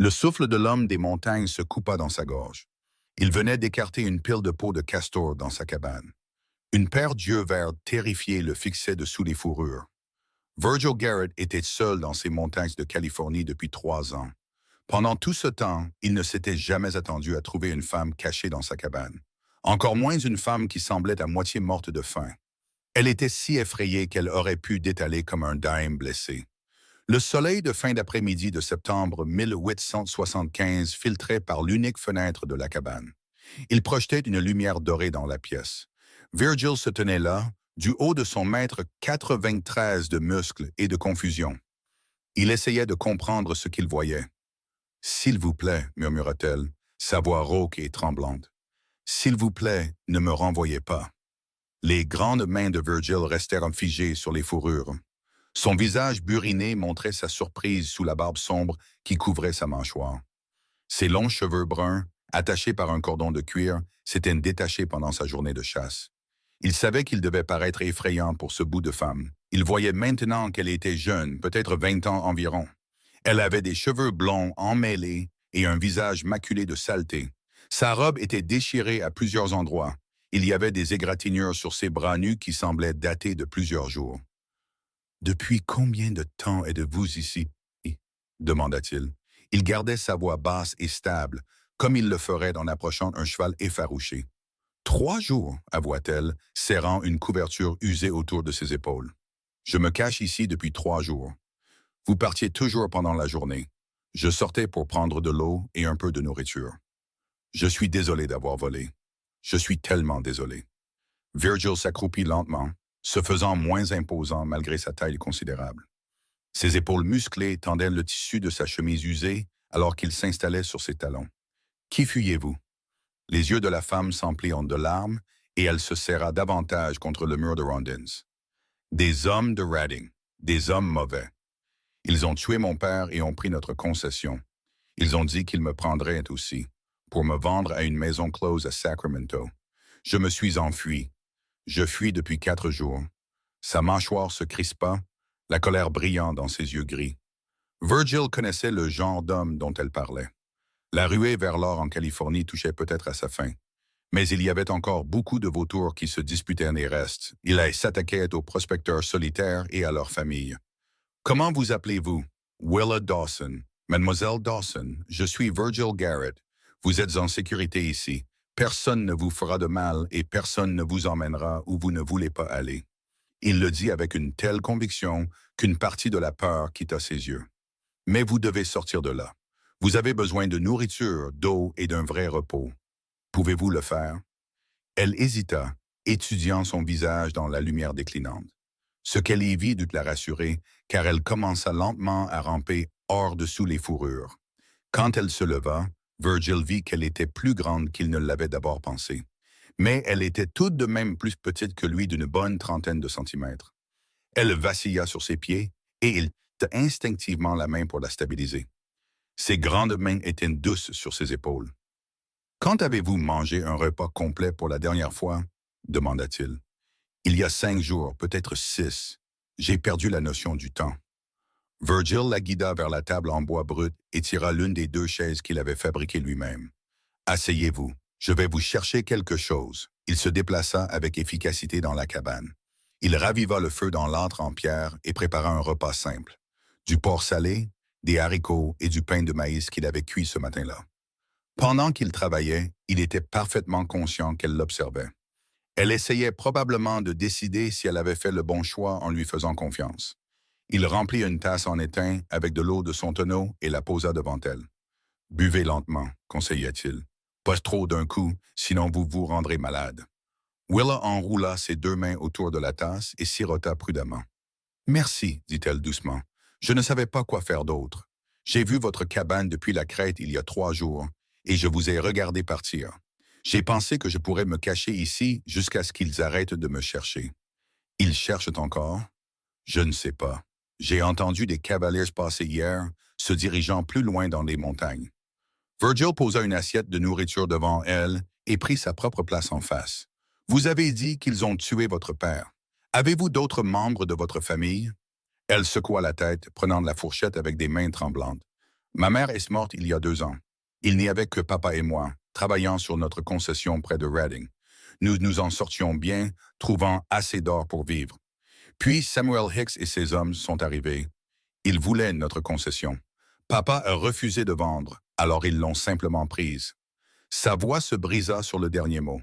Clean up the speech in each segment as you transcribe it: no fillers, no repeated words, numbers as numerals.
Le souffle de l'homme des montagnes se coupa dans sa gorge. Il venait d'écarter une pile de peaux de castor dans sa cabane. Une paire d'yeux verts terrifiés le fixait dessous les fourrures. Virgil Garrett était seul dans ces montagnes de Californie depuis 3 ans. Pendant tout ce temps, il ne s'était jamais attendu à trouver une femme cachée dans sa cabane. Encore moins une femme qui semblait à moitié morte de faim. Elle était si effrayée qu'elle aurait pu détaler comme un dime blessé. Le soleil de fin d'après-midi de septembre 1875 filtrait par l'unique fenêtre de la cabane. Il projetait une lumière dorée dans la pièce. Virgil se tenait là, du haut de son mètre 93 de muscles et de confusion. Il essayait de comprendre ce qu'il voyait. « S'il vous plaît, murmura-t-elle, sa voix rauque et tremblante. « S'il vous plaît, ne me renvoyez pas. » Les grandes mains de Virgil restèrent figées sur les fourrures. Son visage buriné montrait sa surprise sous la barbe sombre qui couvrait sa mâchoire. Ses longs cheveux bruns, attachés par un cordon de cuir, s'étaient détachés pendant sa journée de chasse. Il savait qu'il devait paraître effrayant pour ce bout de femme. Il voyait maintenant qu'elle était jeune, peut-être 20 ans environ. Elle avait des cheveux blonds emmêlés et un visage maculé de saleté. Sa robe était déchirée à plusieurs endroits. Il y avait des égratignures sur ses bras nus qui semblaient dater de plusieurs jours. « Depuis combien de temps êtes-vous ici ?» demanda-t-il. Il gardait sa voix basse et stable, comme il le ferait en approchant un cheval effarouché. « 3 jours, avoua-t-elle, serrant une couverture usée autour de ses épaules. « Je me cache ici depuis 3 jours. Vous partiez toujours pendant la journée. Je sortais pour prendre de l'eau et un peu de nourriture. Je suis désolé d'avoir volé. Je suis tellement désolé. » Virgil s'accroupit lentement, se faisant moins imposant malgré sa taille considérable. Ses épaules musclées tendaient le tissu de sa chemise usée alors qu'il s'installait sur ses talons. « Qui fuyez-vous » Les yeux de la femme s'emplirent de larmes et elle se serra davantage contre le mur de Rondins. « Des hommes de Redding, des hommes mauvais. Ils ont tué mon père et ont pris notre concession. Ils ont dit qu'ils me prendraient aussi, pour me vendre à une maison close à Sacramento. Je me suis enfui. Je fuis depuis 4 jours. » Sa mâchoire se crispa, la colère brillant dans ses yeux gris. Virgil connaissait le genre d'homme dont elle parlait. La ruée vers l'or en Californie touchait peut-être à sa fin. Mais il y avait encore beaucoup de vautours qui se disputaient les restes. Il s'attaquait aux prospecteurs solitaires et à leurs familles. « Comment vous appelez-vous? »« Willa Dawson. »« Mademoiselle Dawson, je suis Virgil Garrett. Vous êtes en sécurité ici. Personne ne vous fera de mal et personne ne vous emmènera où vous ne voulez pas aller. » Il le dit avec une telle conviction qu'une partie de la peur quitta ses yeux. « Mais vous devez sortir de là. Vous avez besoin de nourriture, d'eau et d'un vrai repos. Pouvez-vous le faire? » Elle hésita, étudiant son visage dans la lumière déclinante. Ce qu'elle y vit dut la rassurer, car elle commença lentement à ramper hors dessous les fourrures. Quand elle se leva, Virgil vit qu'elle était plus grande qu'il ne l'avait d'abord pensé. Mais elle était tout de même plus petite que lui d'une bonne trentaine de centimètres. Elle vacilla sur ses pieds et il tint instinctivement la main pour la stabiliser. Ses grandes mains étaient douces sur ses épaules. « Quand avez-vous mangé un repas complet pour la dernière fois ?» demanda-t-il. « Il y a 5 jours, peut-être 6. J'ai perdu la notion du temps. » Virgil la guida vers la table en bois brut et tira l'une des 2 chaises qu'il avait fabriquées lui-même. « Asseyez-vous. Je vais vous chercher quelque chose. » Il se déplaça avec efficacité dans la cabane. Il raviva le feu dans l'âtre en pierre et prépara un repas simple. Du porc salé, des haricots et du pain de maïs qu'il avait cuit ce matin-là. Pendant qu'il travaillait, il était parfaitement conscient qu'elle l'observait. Elle essayait probablement de décider si elle avait fait le bon choix en lui faisant confiance. Il remplit une tasse en étain avec de l'eau de son tonneau et la posa devant elle. « Buvez lentement », conseilla-t-il. « Pas trop d'un coup, sinon vous vous rendrez malade. » Willa enroula ses 2 mains autour de la tasse et sirota prudemment. « Merci, dit-elle doucement. Je ne savais pas quoi faire d'autre. J'ai vu votre cabane depuis la crête il y a 3 jours, et je vous ai regardé partir. J'ai pensé que je pourrais me cacher ici jusqu'à ce qu'ils arrêtent de me chercher. Ils cherchent encore? Je ne sais pas. J'ai entendu des cavaliers passer hier, se dirigeant plus loin dans les montagnes. » Virgil posa une assiette de nourriture devant elle et prit sa propre place en face. « Vous avez dit qu'ils ont tué votre père. Avez-vous d'autres membres de votre famille? » Elle secoua la tête, prenant la fourchette avec des mains tremblantes. Ma mère est morte il y a 2 ans. Il n'y avait que papa et moi, travaillant sur notre concession près de Reading. Nous nous en sortions bien, trouvant assez d'or pour vivre. Puis Samuel Hicks et ses hommes sont arrivés. Ils voulaient notre concession. Papa a refusé de vendre, alors ils l'ont simplement prise. Sa voix se brisa sur le dernier mot.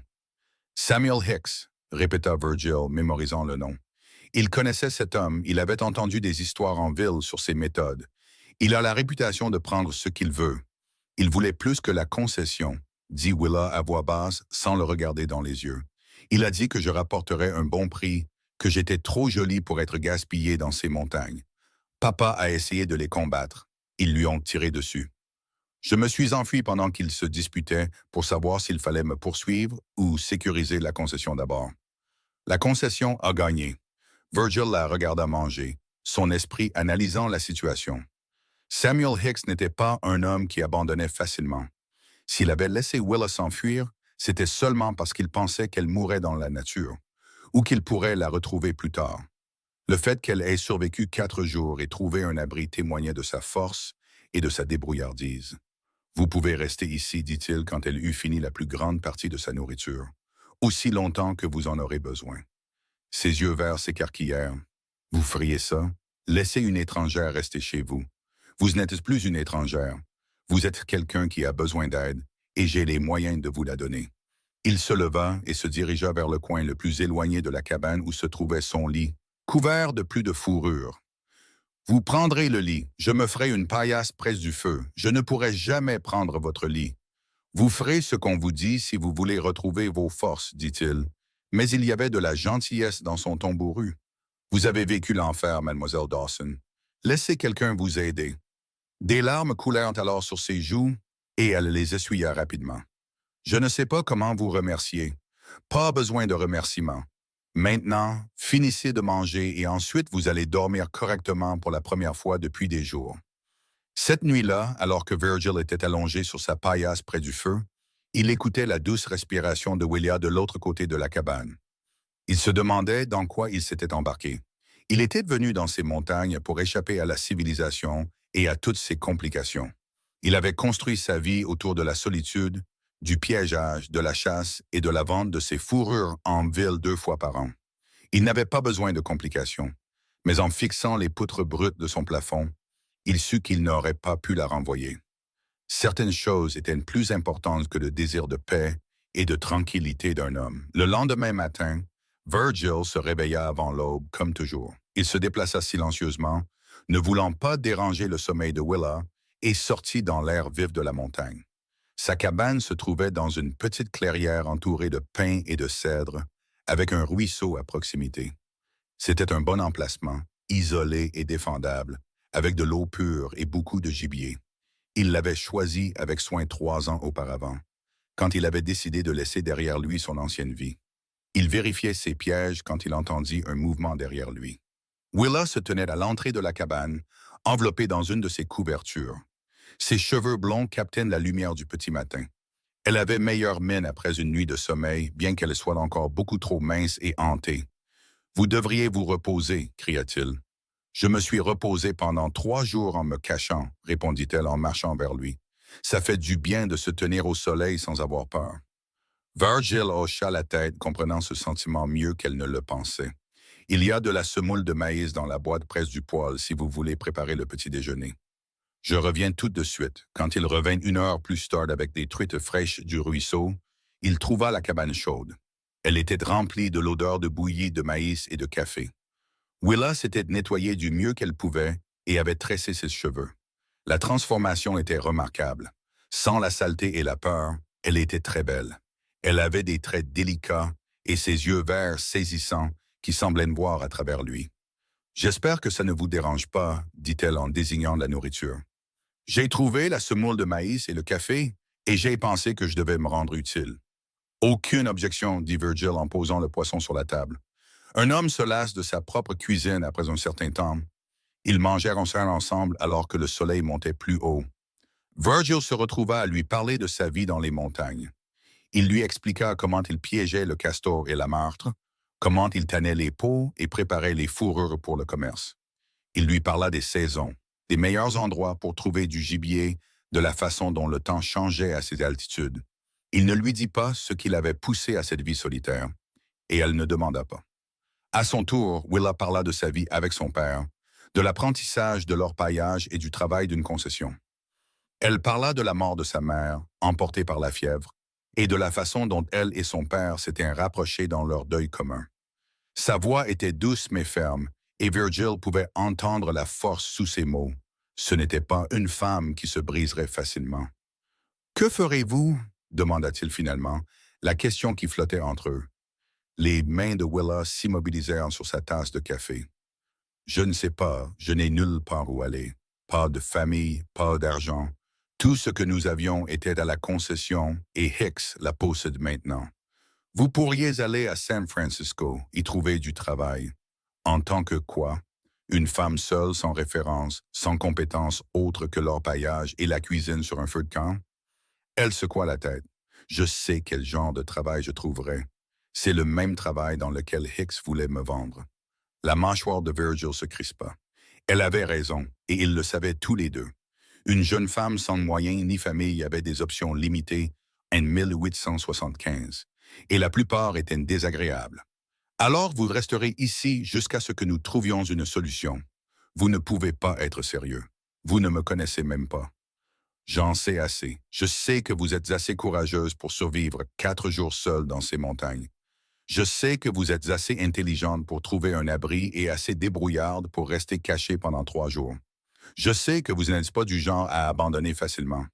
Samuel Hicks, répéta Virgil, mémorisant le nom. Il connaissait cet homme, il avait entendu des histoires en ville sur ses méthodes. Il a la réputation de prendre ce qu'il veut. Il voulait plus que la concession, dit Willa à voix basse sans le regarder dans les yeux. Il a dit que je rapporterais un bon prix, que j'étais trop joli pour être gaspillé dans ces montagnes. Papa a essayé de les combattre. Ils lui ont tiré dessus. Je me suis enfui pendant qu'ils se disputaient pour savoir s'il fallait me poursuivre ou sécuriser la concession d'abord. La concession a gagné. Virgil la regarda manger, son esprit analysant la situation. Samuel Hicks n'était pas un homme qui abandonnait facilement. S'il avait laissé Willa s'enfuir, c'était seulement parce qu'il pensait qu'elle mourrait dans la nature, ou qu'il pourrait la retrouver plus tard. Le fait qu'elle ait survécu 4 jours et trouvé un abri témoignait de sa force et de sa débrouillardise. Vous pouvez rester ici, dit-il quand elle eut fini la plus grande partie de sa nourriture, aussi longtemps que vous en aurez besoin. Ses yeux verts s'écarquillèrent. Vous feriez ça? Laissez une étrangère rester chez vous. Vous n'êtes plus une étrangère. Vous êtes quelqu'un qui a besoin d'aide, et j'ai les moyens de vous la donner. Il se leva et se dirigea vers le coin le plus éloigné de la cabane où se trouvait son lit, couvert de plus de fourrure. Vous prendrez le lit, je me ferai une paillasse près du feu, je ne pourrai jamais prendre votre lit. Vous ferez ce qu'on vous dit si vous voulez retrouver vos forces, dit-il. Mais il y avait de la gentillesse dans son ton bourru. Vous avez vécu l'enfer, mademoiselle Dawson. Laissez quelqu'un vous aider. Des larmes coulèrent alors sur ses joues et elle les essuya rapidement. Je ne sais pas comment vous remercier. Pas besoin de remerciements. Maintenant, finissez de manger et ensuite vous allez dormir correctement pour la première fois depuis des jours. Cette nuit-là, alors que Virgil était allongé sur sa paillasse près du feu, il écoutait la douce respiration de Willa de l'autre côté de la cabane. Il se demandait dans quoi il s'était embarqué. Il était venu dans ces montagnes pour échapper à la civilisation et à toutes ses complications. Il avait construit sa vie autour de la solitude, du piégeage, de la chasse et de la vente de ses fourrures en ville 2 fois par an. Il n'avait pas besoin de complications, mais en fixant les poutres brutes de son plafond, il sut qu'il n'aurait pas pu la renvoyer. Certaines choses étaient plus importantes que le désir de paix et de tranquillité d'un homme. Le lendemain matin, Virgil se réveilla avant l'aube, comme toujours. Il se déplaça silencieusement, ne voulant pas déranger le sommeil de Willa, et sortit dans l'air vif de la montagne. Sa cabane se trouvait dans une petite clairière entourée de pins et de cèdres, avec un ruisseau à proximité. C'était un bon emplacement, isolé et défendable, avec de l'eau pure et beaucoup de gibier. Il l'avait choisi avec soin 3 ans auparavant, quand il avait décidé de laisser derrière lui son ancienne vie. Il vérifiait ses pièges quand il entendit un mouvement derrière lui. Willa se tenait à l'entrée de la cabane, enveloppée dans une de ses couvertures. Ses cheveux blonds captaient la lumière du petit matin. Elle avait meilleure mine après une nuit de sommeil, bien qu'elle soit encore beaucoup trop mince et hantée. « Vous devriez vous reposer, cria-t-il. « Je me suis reposé pendant 3 jours en me cachant, répondit-elle en marchant vers lui. Ça fait du bien de se tenir au soleil sans avoir peur. Virgil hocha la tête, comprenant ce sentiment mieux qu'elle ne le pensait. Il y a de la semoule de maïs dans la boîte près du poêle si vous voulez préparer le petit déjeuner. Je reviens tout de suite. Quand il revint 1 heure plus tard avec des truites fraîches du ruisseau, il trouva la cabane chaude. Elle était remplie de l'odeur de bouillie de maïs et de café. Willa s'était nettoyée du mieux qu'elle pouvait et avait tressé ses cheveux. La transformation était remarquable. Sans la saleté et la peur, elle était très belle. Elle avait des traits délicats et ses yeux verts saisissants qui semblaient voir à travers lui. « J'espère que ça ne vous dérange pas, dit-elle en désignant la nourriture. J'ai trouvé la semoule de maïs et le café et j'ai pensé que je devais me rendre utile. Aucune objection, dit Virgil en posant le poisson sur la table. Un homme se lasse de sa propre cuisine après un certain temps. Ils mangèrent ensemble alors que le soleil montait plus haut. Virgil se retrouva à lui parler de sa vie dans les montagnes. Il lui expliqua comment il piégeait le castor et la martre, comment il tannait les peaux et préparait les fourrures pour le commerce. Il lui parla des saisons, des meilleurs endroits pour trouver du gibier, de la façon dont le temps changeait à ces altitudes. Il ne lui dit pas ce qui l'avait poussé à cette vie solitaire, et elle ne demanda pas. À son tour, Willa parla de sa vie avec son père, de l'apprentissage de l'orpaillage et du travail d'une concession. Elle parla de la mort de sa mère, emportée par la fièvre, et de la façon dont elle et son père s'étaient rapprochés dans leur deuil commun. Sa voix était douce mais ferme, et Virgil pouvait entendre la force sous ses mots. Ce n'était pas une femme qui se briserait facilement. « Que ferez-vous » demanda-t-il finalement, la question qui flottait entre eux. Les mains de Willa s'immobilisèrent sur sa tasse de café. « Je ne sais pas, je n'ai nulle part où aller. Pas de famille, pas d'argent. Tout ce que nous avions était à la concession et Hicks la possède maintenant. Vous pourriez aller à San Francisco, y trouver du travail. En tant que quoi? Une femme seule, sans référence, sans compétences autres que l'orpaillage et la cuisine sur un feu de camp? » Elle secoua la tête. « Je sais quel genre de travail je trouverais. C'est le même travail dans lequel Hicks voulait me vendre. » La mâchoire de Virgil se crispa. Elle avait raison, et ils le savaient tous les deux. Une jeune femme sans moyens ni famille avait des options limitées en 1875, et la plupart étaient désagréables. « Alors vous resterez ici jusqu'à ce que nous trouvions une solution. Vous ne pouvez pas être sérieux. Vous ne me connaissez même pas. » « J'en sais assez. Je sais que vous êtes assez courageuse pour survivre 4 jours seule dans ces montagnes. Je sais que vous êtes assez intelligente pour trouver un abri et assez débrouillarde pour rester cachée pendant 3 jours. Je sais que vous n'êtes pas du genre à abandonner facilement. »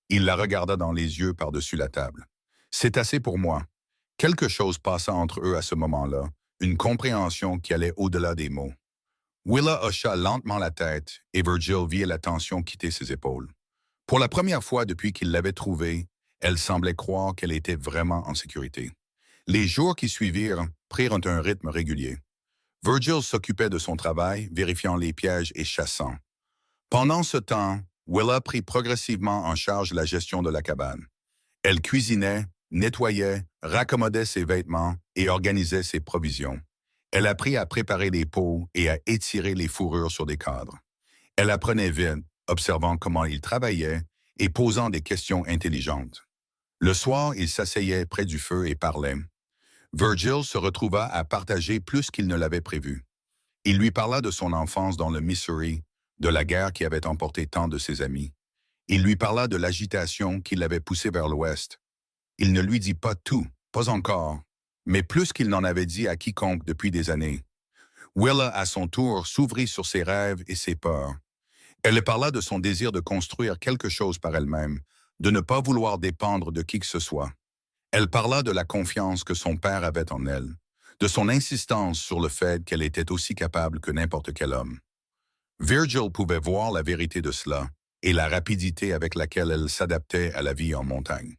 Il la regarda dans les yeux par-dessus la table. « C'est assez pour moi. » Quelque chose passa entre eux à ce moment-là, une compréhension qui allait au-delà des mots. Willa hocha lentement la tête et Virgil vit la tension quitter ses épaules. Pour la première fois depuis qu'il l'avait trouvée, elle semblait croire qu'elle était vraiment en sécurité. Les jours qui suivirent prirent un rythme régulier. Virgil s'occupait de son travail, vérifiant les pièges et chassant. Pendant ce temps, Willa prit progressivement en charge la gestion de la cabane. Elle cuisinait, nettoyait, raccommodait ses vêtements et organisait ses provisions. Elle apprit à préparer les pots et à étirer les fourrures sur des cadres. Elle apprenait vite, observant comment il travaillait et posant des questions intelligentes. Le soir, il s'asseyait près du feu et parlait. Virgil se retrouva à partager plus qu'il ne l'avait prévu. Il lui parla de son enfance dans le Missouri, de la guerre qui avait emporté tant de ses amis. Il lui parla de l'agitation qui l'avait poussé vers l'ouest. Il ne lui dit pas tout, pas encore, mais plus qu'il n'en avait dit à quiconque depuis des années. Willa, à son tour, s'ouvrit sur ses rêves et ses peurs. Elle parla de son désir de construire quelque chose par elle-même, de ne pas vouloir dépendre de qui que ce soit. Elle parla de la confiance que son père avait en elle, de son insistance sur le fait qu'elle était aussi capable que n'importe quel homme. Virgil pouvait voir la vérité de cela et la rapidité avec laquelle elle s'adaptait à la vie en montagne.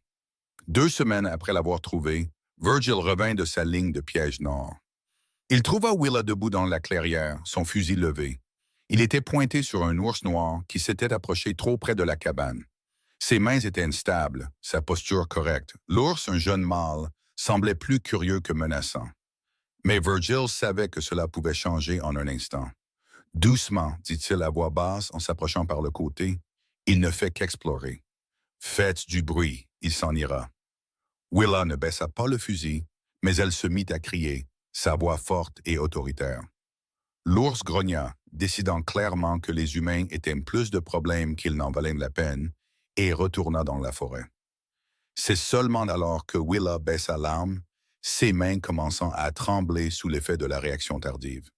2 semaines après l'avoir trouvée, Virgil revint de sa ligne de piège nord. Il trouva Willa debout dans la clairière, son fusil levé. Il était pointé sur un ours noir qui s'était approché trop près de la cabane. Ses mains étaient instables, sa posture correcte. L'ours, un jeune mâle, semblait plus curieux que menaçant. Mais Virgil savait que cela pouvait changer en un instant. « Doucement, dit-il à voix basse en s'approchant par le côté, il ne fait qu'explorer. Faites du bruit, il s'en ira. » Willa ne baissa pas le fusil, mais elle se mit à crier, sa voix forte et autoritaire. L'ours grogna, décidant clairement que les humains étaient plus de problèmes qu'ils n'en valaient la peine, et retourna dans la forêt. C'est seulement alors que Willa baissa l'arme, ses mains commençant à trembler sous l'effet de la réaction tardive.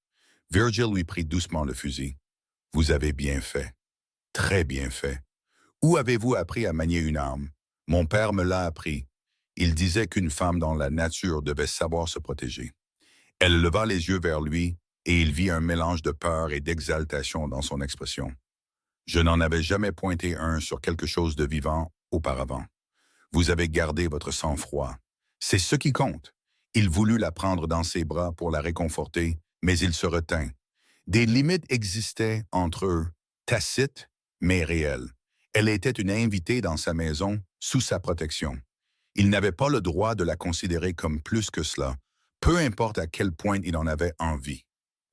Virgil lui prit doucement le fusil. « Vous avez bien fait. Très bien fait. Où avez-vous appris à manier une arme? Mon père me l'a appris. Il disait qu'une femme dans la nature devait savoir se protéger. » Elle leva les yeux vers lui, et il vit un mélange de peur et d'exaltation dans son expression. « Je n'en avais jamais pointé un sur quelque chose de vivant auparavant. Vous avez gardé votre sang-froid. C'est ce qui compte. » Il voulut la prendre dans ses bras pour la réconforter, mais il se retint. Des limites existaient entre eux, tacites, mais réelles. Elle était une invitée dans sa maison, sous sa protection. Il n'avait pas le droit de la considérer comme plus que cela, peu importe à quel point il en avait envie.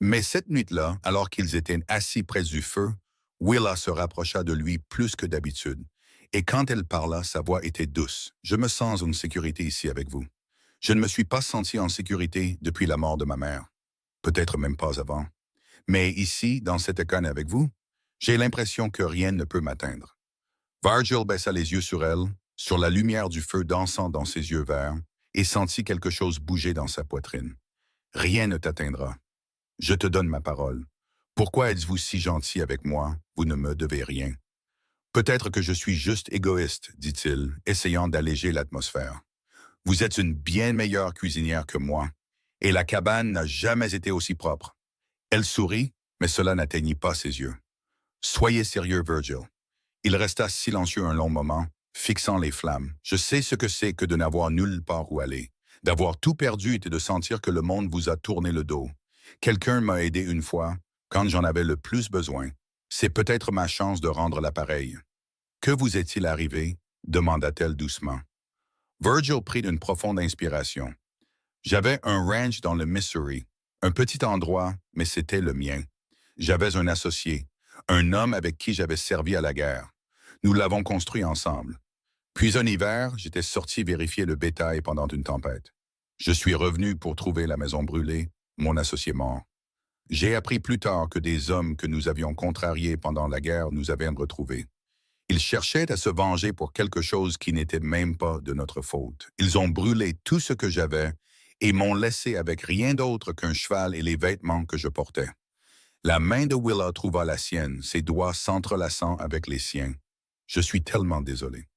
Mais cette nuit-là, alors qu'ils étaient assis près du feu, Willa se rapprocha de lui plus que d'habitude, et quand elle parla, sa voix était douce. « Je me sens en sécurité ici avec vous. Je ne me suis pas senti en sécurité depuis la mort de ma mère. Peut-être même pas avant. Mais ici, dans cette canne avec vous, j'ai l'impression que rien ne peut m'atteindre. » Virgil baissa les yeux sur elle, sur la lumière du feu dansant dans ses yeux verts, et sentit quelque chose bouger dans sa poitrine. « Rien ne t'atteindra. Je te donne ma parole. Pourquoi êtes-vous si gentil avec moi? Vous ne me devez rien. » Peut-être que je suis juste égoïste, dit-il, essayant d'alléger l'atmosphère. Vous êtes une bien meilleure cuisinière que moi, et la cabane n'a jamais été aussi propre. Elle sourit, mais cela n'atteignit pas ses yeux. Soyez sérieux, Virgil. Il resta silencieux un long moment, fixant les flammes. Je sais ce que c'est que de n'avoir nulle part où aller, d'avoir tout perdu et de sentir que le monde vous a tourné le dos. Quelqu'un m'a aidé une fois, quand j'en avais le plus besoin. C'est peut-être ma chance de rendre l'appareil. Que vous est-il arrivé? Demanda-t-elle doucement. Virgil prit une profonde inspiration. J'avais un ranch dans le Missouri, un petit endroit, mais c'était le mien. J'avais un associé, un homme avec qui j'avais servi à la guerre. Nous l'avons construit ensemble. Puis un hiver, j'étais sorti vérifier le bétail pendant une tempête. Je suis revenu pour trouver la maison brûlée, mon associé mort. J'ai appris plus tard que des hommes que nous avions contrariés pendant la guerre nous avaient retrouvés. Ils cherchaient à se venger pour quelque chose qui n'était même pas de notre faute. Ils ont brûlé tout ce que j'avais et m'ont laissé avec rien d'autre qu'un cheval et les vêtements que je portais. La main de Willa trouva la sienne, ses doigts s'entrelaçant avec les siens. Je suis tellement désolé.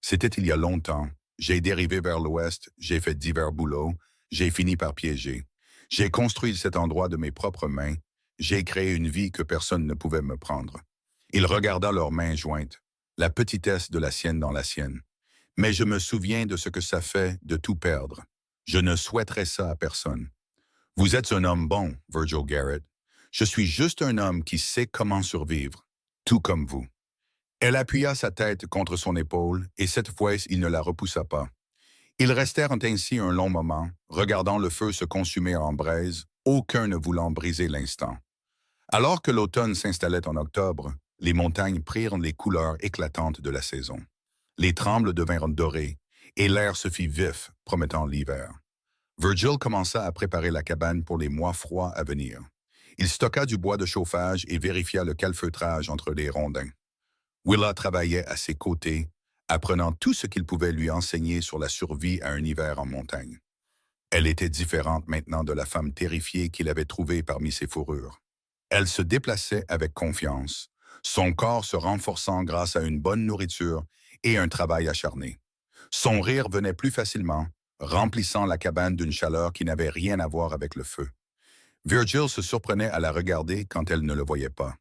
C'était il y a longtemps. J'ai dérivé vers l'ouest, j'ai fait divers boulots, j'ai fini par piéger. J'ai construit cet endroit de mes propres mains. J'ai créé une vie que personne ne pouvait me prendre. Il regarda leurs mains jointes, la petitesse de la sienne dans la sienne. Mais je me souviens de ce que ça fait de tout perdre. Je ne souhaiterais ça à personne. Vous êtes un homme bon, Virgil Garrett. Je suis juste un homme qui sait comment survivre, tout comme vous. Elle appuya sa tête contre son épaule, et cette fois, il ne la repoussa pas. Ils restèrent ainsi un long moment, regardant le feu se consumer en braise, aucun ne voulant briser l'instant. Alors que l'automne s'installait en octobre, les montagnes prirent les couleurs éclatantes de la saison. Les trembles devinrent dorées, et l'air se fit vif, promettant l'hiver. Virgil commença à préparer la cabane pour les mois froids à venir. Il stocka du bois de chauffage et vérifia le calfeutrage entre les rondins. Willa travaillait à ses côtés, apprenant tout ce qu'il pouvait lui enseigner sur la survie à un hiver en montagne. Elle était différente maintenant de la femme terrifiée qu'il avait trouvée parmi ses fourrures. Elle se déplaçait avec confiance, son corps se renforçant grâce à une bonne nourriture et un travail acharné. Son rire venait plus facilement, remplissant la cabane d'une chaleur qui n'avait rien à voir avec le feu. Virgil se surprenait à la regarder quand elle ne le voyait pas.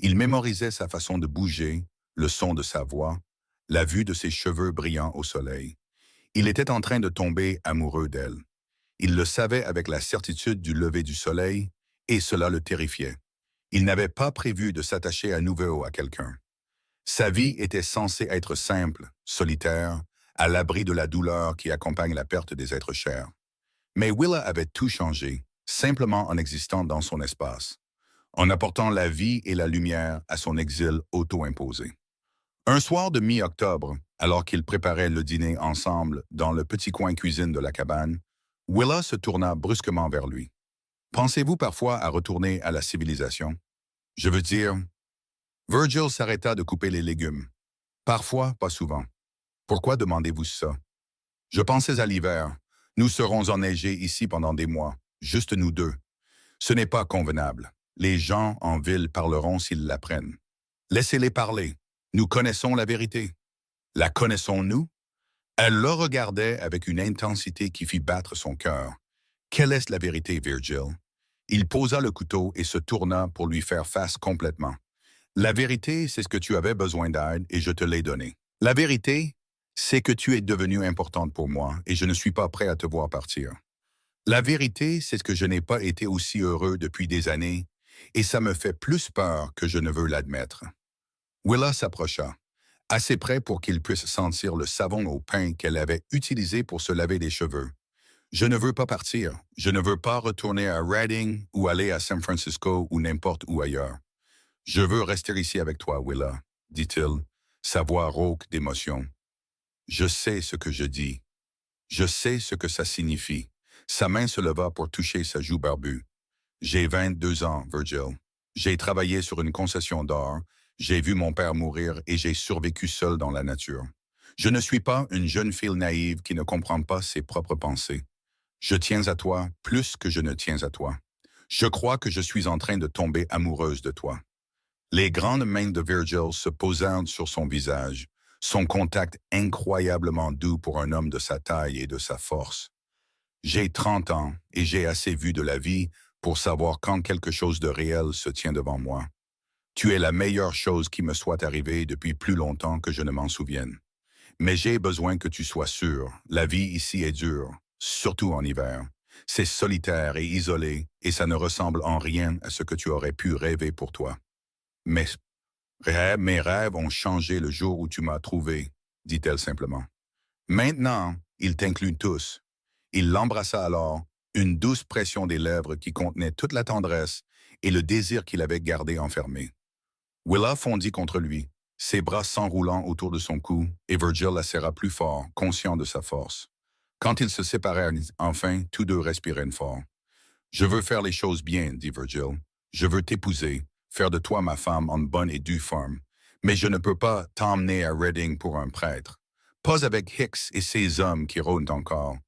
Il mémorisait sa façon de bouger, le son de sa voix, la vue de ses cheveux brillants au soleil. Il était en train de tomber amoureux d'elle. Il le savait avec la certitude du lever du soleil, et cela le terrifiait. Il n'avait pas prévu de s'attacher à nouveau à quelqu'un. Sa vie était censée être simple, solitaire, à l'abri de la douleur qui accompagne la perte des êtres chers. Mais Willa avait tout changé, simplement en existant dans son espace, en apportant la vie et la lumière à son exil auto-imposé. Un soir de mi-octobre, alors qu'ils préparaient le dîner ensemble dans le petit coin cuisine de la cabane, Willa se tourna brusquement vers lui. « Pensez-vous parfois à retourner à la civilisation? Je veux dire... » Virgil s'arrêta de couper les légumes. « Parfois, pas souvent. Pourquoi demandez-vous ça? Je pensais à l'hiver. Nous serons enneigés ici pendant des mois, juste nous deux. Ce n'est pas convenable. Les gens en ville parleront s'ils l'apprennent. Laissez-les parler. Nous connaissons la vérité. La connaissons-nous? » Elle le regardait avec une intensité qui fit battre son cœur. « Quelle est la vérité, Virgil? » Il posa le couteau et se tourna pour lui faire face complètement. « La vérité, c'est ce que tu avais besoin d'aide et je te l'ai donné. La vérité, c'est que tu es devenue importante pour moi et je ne suis pas prêt à te voir partir. La vérité, c'est que je n'ai pas été aussi heureux depuis des années et ça me fait plus peur que je ne veux l'admettre. » Willa s'approcha, assez près pour qu'il puisse sentir le savon au pain qu'elle avait utilisé pour se laver les cheveux. « Je ne veux pas partir. Je ne veux pas retourner à Reading ou aller à San Francisco ou n'importe où ailleurs. Je veux rester ici avec toi, Willa, dit-il, sa voix rauque d'émotion. Je sais ce que je dis. Je sais ce que ça signifie. Sa main se leva pour toucher sa joue barbue. J'ai 22 ans, Virgil. J'ai travaillé sur une concession d'or, j'ai vu mon père mourir et j'ai survécu seul dans la nature. Je ne suis pas une jeune fille naïve qui ne comprend pas ses propres pensées. Je tiens à toi plus que je ne tiens à toi. Je crois que je suis en train de tomber amoureuse de toi. Les grandes mains de Virgil se posèrent sur son visage, son contact incroyablement doux pour un homme de sa taille et de sa force. J'ai 30 ans et j'ai assez vu de la vie pour savoir quand quelque chose de réel se tient devant moi. Tu es la meilleure chose qui me soit arrivée depuis plus longtemps que je ne m'en souvienne. Mais j'ai besoin que tu sois sûr, la vie ici est dure, surtout en hiver. C'est solitaire et isolé, et ça ne ressemble en rien à ce que tu aurais pu rêver pour toi. Mais mes rêves ont changé le jour où tu m'as trouvé, dit-elle simplement. Maintenant, ils t'incluent tous. Il l'embrassa alors, une douce pression des lèvres qui contenait toute la tendresse et le désir qu'il avait gardé enfermé. Willa fondit contre lui, ses bras s'enroulant autour de son cou, et Virgil la serra plus fort, conscient de sa force. Quand ils se séparèrent enfin, tous deux respirèrent fort. Je veux faire les choses bien, dit Virgil. Je veux t'épouser, faire de toi ma femme en bonne et due forme. Mais je ne peux pas t'emmener à Reading pour un prêtre. Pas avec Hicks et ses hommes qui rôdent encore.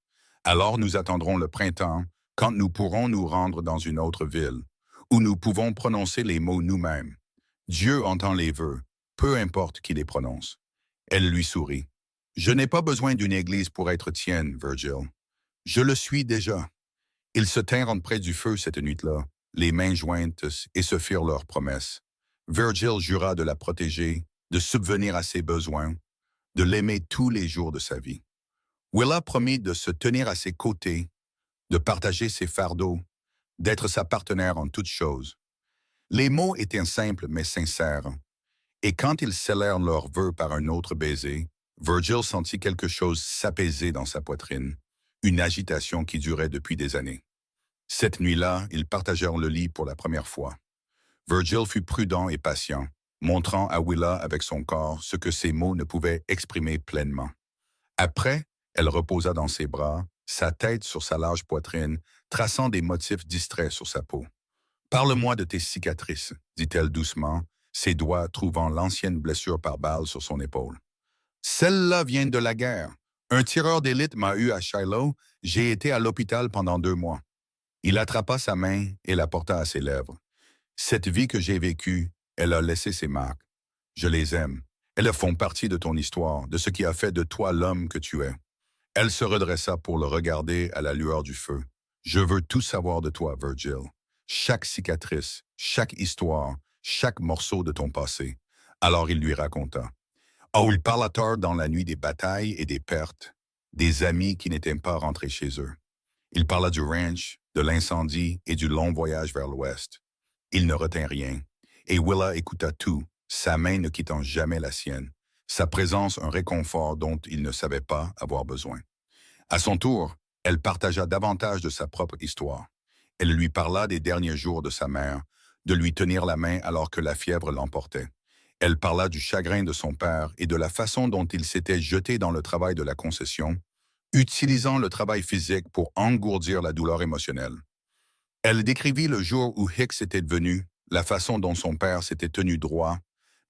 Alors nous attendrons le printemps, quand nous pourrons nous rendre dans une autre ville, où nous pouvons prononcer les mots nous-mêmes. Dieu entend les vœux, peu importe qui les prononce. Elle lui sourit. Je n'ai pas besoin d'une église pour être tienne, Virgil. Je le suis déjà. Ils se tinrent près du feu cette nuit-là, les mains jointes, et se firent leurs promesses. Virgil jura de la protéger, de subvenir à ses besoins, de l'aimer tous les jours de sa vie. Willa promit de se tenir à ses côtés, de partager ses fardeaux, d'être sa partenaire en toutes choses. Les mots étaient simples mais sincères, et quand ils scellèrent leurs vœux par un autre baiser, Virgil sentit quelque chose s'apaiser dans sa poitrine, une agitation qui durait depuis des années. Cette nuit-là, ils partagèrent le lit pour la première fois. Virgil fut prudent et patient, montrant à Willa avec son corps ce que ses mots ne pouvaient exprimer pleinement. Après, elle reposa dans ses bras, sa tête sur sa large poitrine, traçant des motifs distraits sur sa peau. « Parle-moi de tes cicatrices, dit-elle doucement, ses doigts trouvant l'ancienne blessure par balle sur son épaule. « Celle-là vient de la guerre. Un tireur d'élite m'a eu à Shiloh, j'ai été à l'hôpital pendant 2 mois. » Il attrapa sa main et la porta à ses lèvres. « Cette vie que j'ai vécue, elle a laissé ses marques. Je les aime. Elles font partie de ton histoire, de ce qui a fait de toi l'homme que tu es. » Elle se redressa pour le regarder à la lueur du feu. « Je veux tout savoir de toi, Virgil. Chaque cicatrice, chaque histoire, chaque morceau de ton passé. » Alors il lui raconta. Oh, il parla tard dans la nuit des batailles et des pertes, des amis qui n'étaient pas rentrés chez eux. Il parla du ranch, de l'incendie et du long voyage vers l'ouest. Il ne retint rien, et Willa écouta tout, sa main ne quittant jamais la sienne, sa présence un réconfort dont il ne savait pas avoir besoin. À son tour, elle partagea davantage de sa propre histoire. Elle lui parla des derniers jours de sa mère, de lui tenir la main alors que la fièvre l'emportait. Elle parla du chagrin de son père et de la façon dont il s'était jeté dans le travail de la concession, utilisant le travail physique pour engourdir la douleur émotionnelle. Elle décrivit le jour où Hicks était venu, la façon dont son père s'était tenu droit,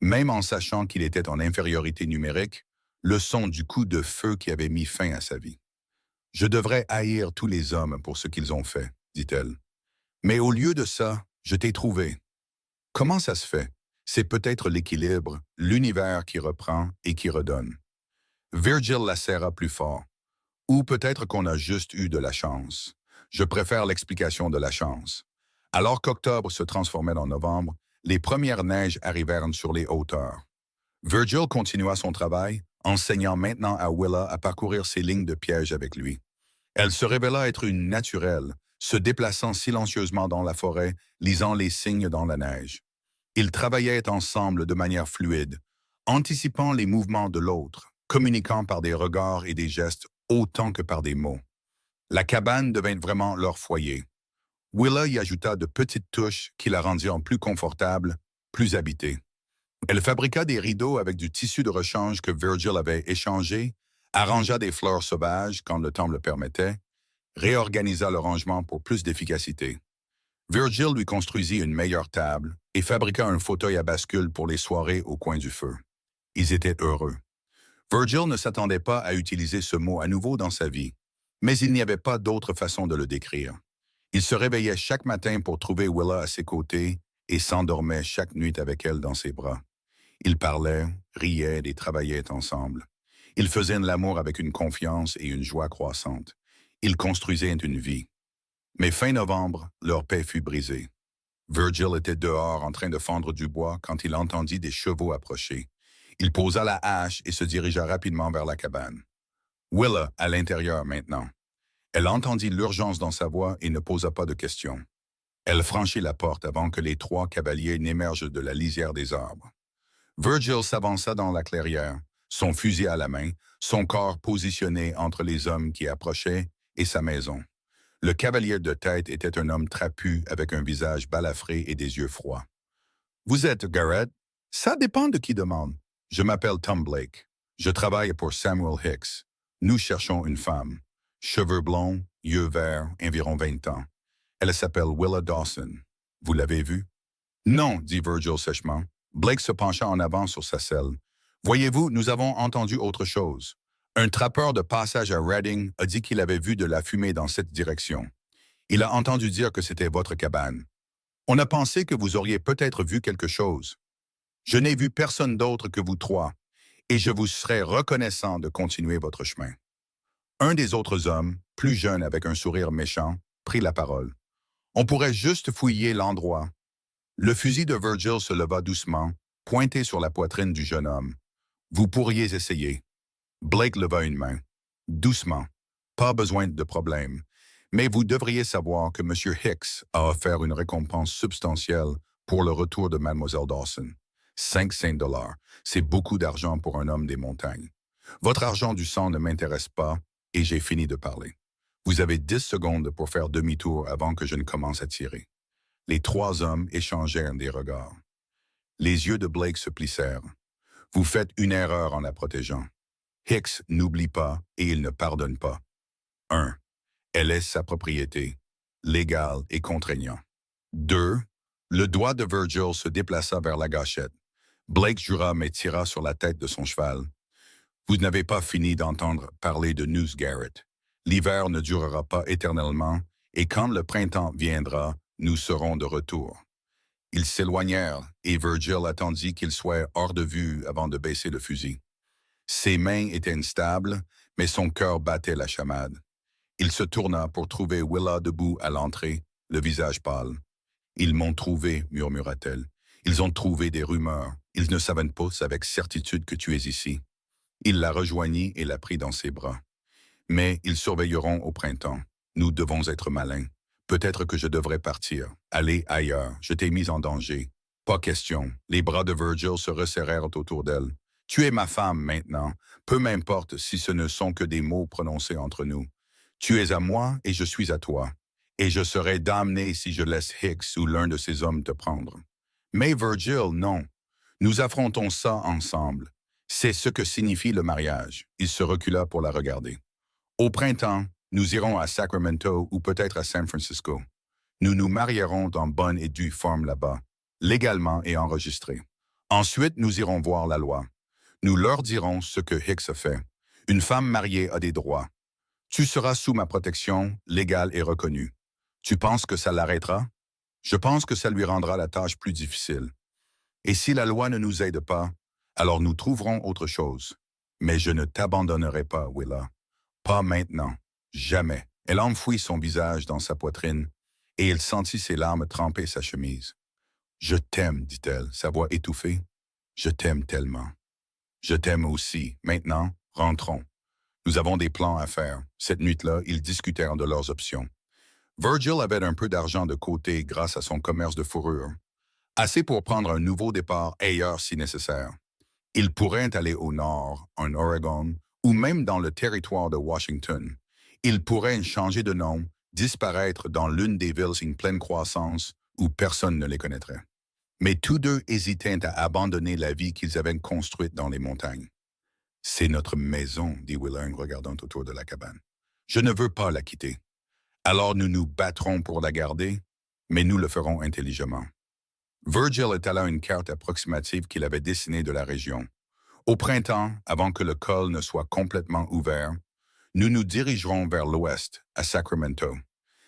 même en sachant qu'il était en infériorité numérique, le son du coup de feu qui avait mis fin à sa vie. « Je devrais haïr tous les hommes pour ce qu'ils ont fait, » dit-elle. « Mais au lieu de ça, je t'ai trouvé. Comment ça se fait? C'est peut-être l'équilibre, l'univers qui reprend et qui redonne. » Virgil la serra plus fort. Ou peut-être qu'on a juste eu de la chance. Je préfère l'explication de la chance. Alors qu'octobre se transformait en novembre, les premières neiges arrivèrent sur les hauteurs. Virgil continua son travail, enseignant maintenant à Willa à parcourir ses lignes de piège avec lui. Elle se révéla être une naturelle, se déplaçant silencieusement dans la forêt, lisant les signes dans la neige. Ils travaillaient ensemble de manière fluide, anticipant les mouvements de l'autre, communiquant par des regards et des gestes autant que par des mots. La cabane devint vraiment leur foyer. Willa y ajouta de petites touches qui la rendirent plus confortable, plus habité. Elle fabriqua des rideaux avec du tissu de rechange que Virgil avait échangé, arrangea des fleurs sauvages quand le temps le permettait, réorganisa le rangement pour plus d'efficacité. Virgil lui construisit une meilleure table et fabriqua un fauteuil à bascule pour les soirées au coin du feu. Ils étaient heureux. Virgil ne s'attendait pas à utiliser ce mot à nouveau dans sa vie, mais il n'y avait pas d'autre façon de le décrire. Il se réveillait chaque matin pour trouver Willa à ses côtés et s'endormait chaque nuit avec elle dans ses bras. Ils parlaient, riaient et travaillaient ensemble. Ils faisaient l'amour avec une confiance et une joie croissantes. Ils construisaient une vie. Mais fin novembre, leur paix fut brisée. Virgil était dehors en train de fendre du bois quand il entendit des chevaux approcher. Il posa la hache et se dirigea rapidement vers la cabane. Willa à l'intérieur maintenant. Elle entendit l'urgence dans sa voix et ne posa pas de questions. Elle franchit la porte avant que les trois cavaliers n'émergent de la lisière des arbres. Virgil s'avança dans la clairière, son fusil à la main, son corps positionné entre les hommes qui approchaient et sa maison. Le cavalier de tête était un homme trapu avec un visage balafré et des yeux froids. « Vous êtes Garrett? »« Ça dépend de qui demande. Je m'appelle Tom Blake. Je travaille pour Samuel Hicks. Nous cherchons une femme. Cheveux blonds, yeux verts, environ 20 ans. Elle s'appelle Willa Dawson. Vous l'avez vue? »« Non, dit Virgil sèchement. » Blake se pencha en avant sur sa selle. « Voyez-vous, nous avons entendu autre chose. Un trappeur de passage à Reading a dit qu'il avait vu de la fumée dans cette direction. Il a entendu dire que c'était votre cabane. On a pensé que vous auriez peut-être vu quelque chose. Je n'ai vu personne d'autre que vous trois, et je vous serais reconnaissant de continuer votre chemin. » Un des autres hommes, plus jeune avec un sourire méchant, prit la parole. « On pourrait juste fouiller l'endroit. » Le fusil de Virgil se leva doucement, pointé sur la poitrine du jeune homme. « Vous pourriez essayer. » Blake leva une main. « Doucement. Pas besoin de problème. Mais vous devriez savoir que M. Hicks a offert une récompense substantielle pour le retour de Mlle Dawson. 500 $. C'est beaucoup d'argent pour un homme des montagnes. Votre argent du sang ne m'intéresse pas et j'ai fini de parler. Vous avez 10 secondes pour faire demi-tour avant que je ne commence à tirer. » Les trois hommes échangèrent des regards. Les yeux de Blake se plissèrent. « Vous faites une erreur en la protégeant. Hicks n'oublie pas et il ne pardonne pas. 1. Elle est sa propriété, légale et contraignant. 2. Le doigt de Virgil se déplaça vers la gâchette. Blake jura mais tira sur la tête de son cheval. « Vous n'avez pas fini d'entendre parler de News Garrett. L'hiver ne durera pas éternellement et quand le printemps viendra, nous serons de retour. » Ils s'éloignèrent et Virgil attendit qu'il soit hors de vue avant de baisser le fusil. Ses mains étaient instables, mais son cœur battait la chamade. Il se tourna pour trouver Willa debout à l'entrée, le visage pâle. « Ils m'ont trouvé, murmura-t-elle. Ils ont trouvé des rumeurs. Ils ne savent pas avec certitude que tu es ici. » Il la rejoignit et la prit dans ses bras. « Mais ils surveilleront au printemps. Nous devons être malins. Peut-être que je devrais partir. Aller ailleurs. Je t'ai mis en danger. » Pas question. Les bras de Virgil se resserrèrent autour d'elle. « Tu es ma femme maintenant. Peu m'importe si ce ne sont que des mots prononcés entre nous. Tu es à moi et je suis à toi. Et je serai damné si je laisse Hicks ou l'un de ses hommes te prendre. » Mais Virgil, non. Nous affrontons ça ensemble. C'est ce que signifie le mariage. Il se recula pour la regarder. Au printemps, nous irons à Sacramento ou peut-être à San Francisco. Nous nous marierons dans bonne et due forme là-bas, légalement et enregistré. Ensuite, nous irons voir la loi. Nous leur dirons ce que Hicks a fait. Une femme mariée a des droits. Tu seras sous ma protection, légale et reconnue. Tu penses que ça l'arrêtera? Je pense que ça lui rendra la tâche plus difficile. Et si la loi ne nous aide pas, alors nous trouverons autre chose. Mais je ne t'abandonnerai pas, Willa. Pas maintenant. Jamais. Elle enfouit son visage dans sa poitrine et il sentit ses larmes tremper sa chemise. « Je t'aime, dit-elle, sa voix étouffée. Je t'aime tellement. Je t'aime aussi. Maintenant, rentrons. Nous avons des plans à faire. » Cette nuit-là, ils discutèrent de leurs options. Virgil avait un peu d'argent de côté grâce à son commerce de fourrure. Assez pour prendre un nouveau départ ailleurs si nécessaire. Il pourrait aller au nord, en Oregon, ou même dans le territoire de Washington. Il pourrait changer de nom, disparaître dans l'une des villes en pleine croissance où personne ne les connaîtrait. Mais tous deux hésitaient à abandonner la vie qu'ils avaient construite dans les montagnes. C'est notre maison, dit Willa en regardant autour de la cabane. Je ne veux pas la quitter. Alors nous nous battrons pour la garder, mais nous le ferons intelligemment. Virgil étala une carte approximative qu'il avait dessinée de la région. Au printemps, avant que le col ne soit complètement ouvert, nous nous dirigerons vers l'ouest, à Sacramento.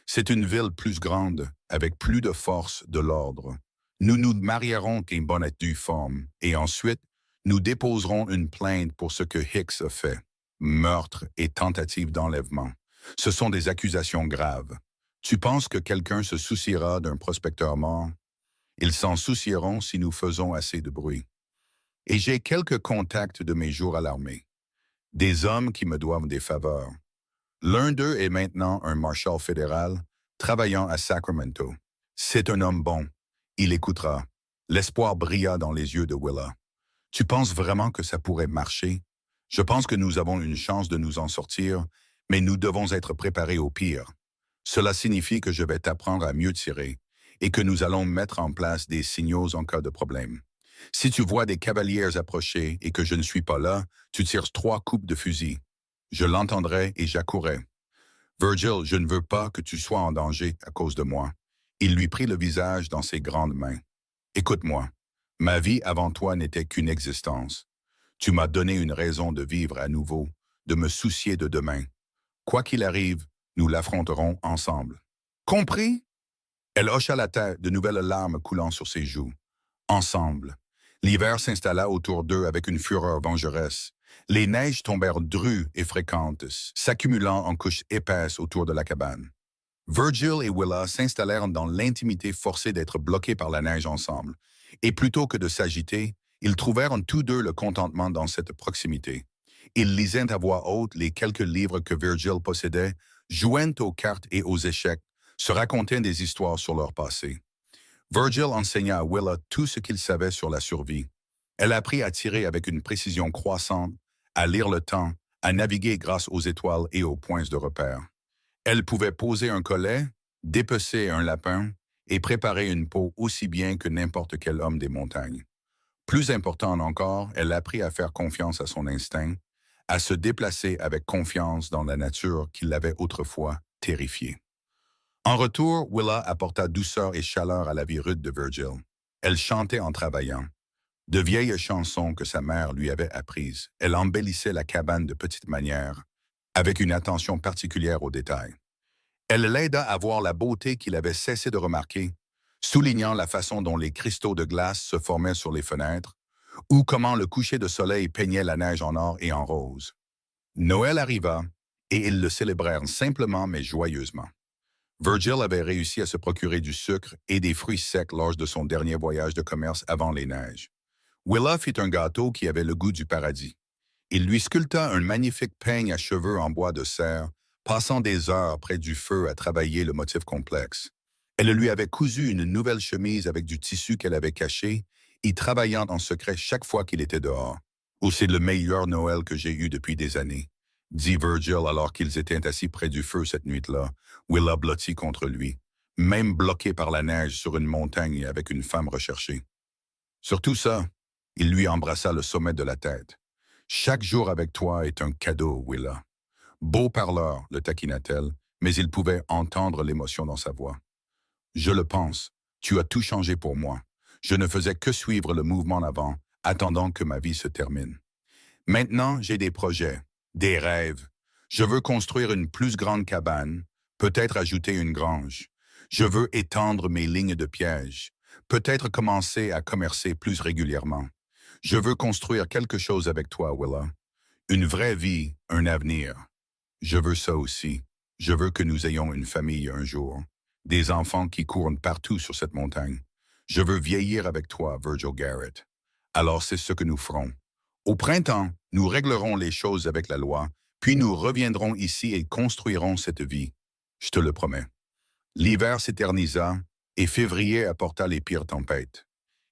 C'est une ville plus grande, avec plus de force de l'ordre. Nous nous marierons qu'un bonnet due forme, et ensuite, nous déposerons une plainte pour ce que Hicks a fait. Meurtre et tentative d'enlèvement. Ce sont des accusations graves. Tu penses que quelqu'un se souciera d'un prospecteur mort? Ils s'en soucieront si nous faisons assez de bruit. Et j'ai quelques contacts de mes jours à l'armée. Des hommes qui me doivent des faveurs. L'un d'eux est maintenant un marshal fédéral, travaillant à Sacramento. C'est un homme bon. Il écoutera. L'espoir brilla dans les yeux de Willa. Tu penses vraiment que ça pourrait marcher? Je pense que nous avons une chance de nous en sortir, mais nous devons être préparés au pire. Cela signifie que je vais t'apprendre à mieux tirer et que nous allons mettre en place des signaux en cas de problème. Si tu vois des cavaliers approcher et que je ne suis pas là, tu tires 3 coups de fusil. Je l'entendrai et j'accourrai. Virgil, je ne veux pas que tu sois en danger à cause de moi. Il lui prit le visage dans ses grandes mains. Écoute-moi, ma vie avant toi n'était qu'une existence. Tu m'as donné une raison de vivre à nouveau, de me soucier de demain. Quoi qu'il arrive, nous l'affronterons ensemble. Compris? Elle hocha la tête, de nouvelles larmes coulant sur ses joues. Ensemble. L'hiver s'installa autour d'eux avec une fureur vengeresse. Les neiges tombèrent drues et fréquentes, s'accumulant en couches épaisses autour de la cabane. Virgil et Willa s'installèrent dans l'intimité forcée d'être bloqués par la neige ensemble, et plutôt que de s'agiter, ils trouvèrent tous deux le contentement dans cette proximité. Ils lisaient à voix haute les quelques livres que Virgil possédait, jouaient aux cartes et aux échecs, se racontaient des histoires sur leur passé. Virgil enseigna à Willa tout ce qu'il savait sur la survie. Elle apprit à tirer avec une précision croissante, à lire le temps, à naviguer grâce aux étoiles et aux points de repère. Elle pouvait poser un collet, dépecer un lapin et préparer une peau aussi bien que n'importe quel homme des montagnes. Plus important encore, elle apprit à faire confiance à son instinct, à se déplacer avec confiance dans la nature qui l'avait autrefois terrifiée. En retour, Willa apporta douceur et chaleur à la vie rude de Virgil. Elle chantait en travaillant. De vieilles chansons que sa mère lui avait apprises. Elle embellissait la cabane de petites manières, avec une attention particulière aux détails. Elle l'aida à voir la beauté qu'il avait cessé de remarquer, soulignant la façon dont les cristaux de glace se formaient sur les fenêtres, ou comment le coucher de soleil peignait la neige en or et en rose. Noël arriva, et ils le célébrèrent simplement mais joyeusement. Virgil avait réussi à se procurer du sucre et des fruits secs lors de son dernier voyage de commerce avant les neiges. Willa fit un gâteau qui avait le goût du paradis. Il lui sculpta un magnifique peigne à cheveux en bois de serre, passant des heures près du feu à travailler le motif complexe. Elle lui avait cousu une nouvelle chemise avec du tissu qu'elle avait caché, y travaillant en secret chaque fois qu'il était dehors. « Oh, c'est le meilleur Noël que j'ai eu depuis des années », dit Virgil alors qu'ils étaient assis près du feu cette nuit-là, Willa blottie contre lui, même bloqué par la neige sur une montagne avec une femme recherchée. Sur tout ça, il lui embrassa le sommet de la tête. « Chaque jour avec toi est un cadeau, Willa. » Beau parleur, le taquina-t-elle, mais il pouvait entendre l'émotion dans sa voix. « Je le pense. Tu as tout changé pour moi. Je ne faisais que suivre le mouvement en avant, attendant que ma vie se termine. Maintenant, j'ai des projets, des rêves. Je veux construire une plus grande cabane, peut-être ajouter une grange. Je veux étendre mes lignes de pièges, peut-être commencer à commercer plus régulièrement. Je veux construire quelque chose avec toi, Willa. Une vraie vie, un avenir. Je veux ça aussi. Je veux que nous ayons une famille un jour. Des enfants qui courent partout sur cette montagne. Je veux vieillir avec toi, Virgil Garrett. Alors c'est ce que nous ferons. Au printemps, nous réglerons les choses avec la loi, puis nous reviendrons ici et construirons cette vie. Je te le promets. » L'hiver s'éternisa et février apporta les pires tempêtes.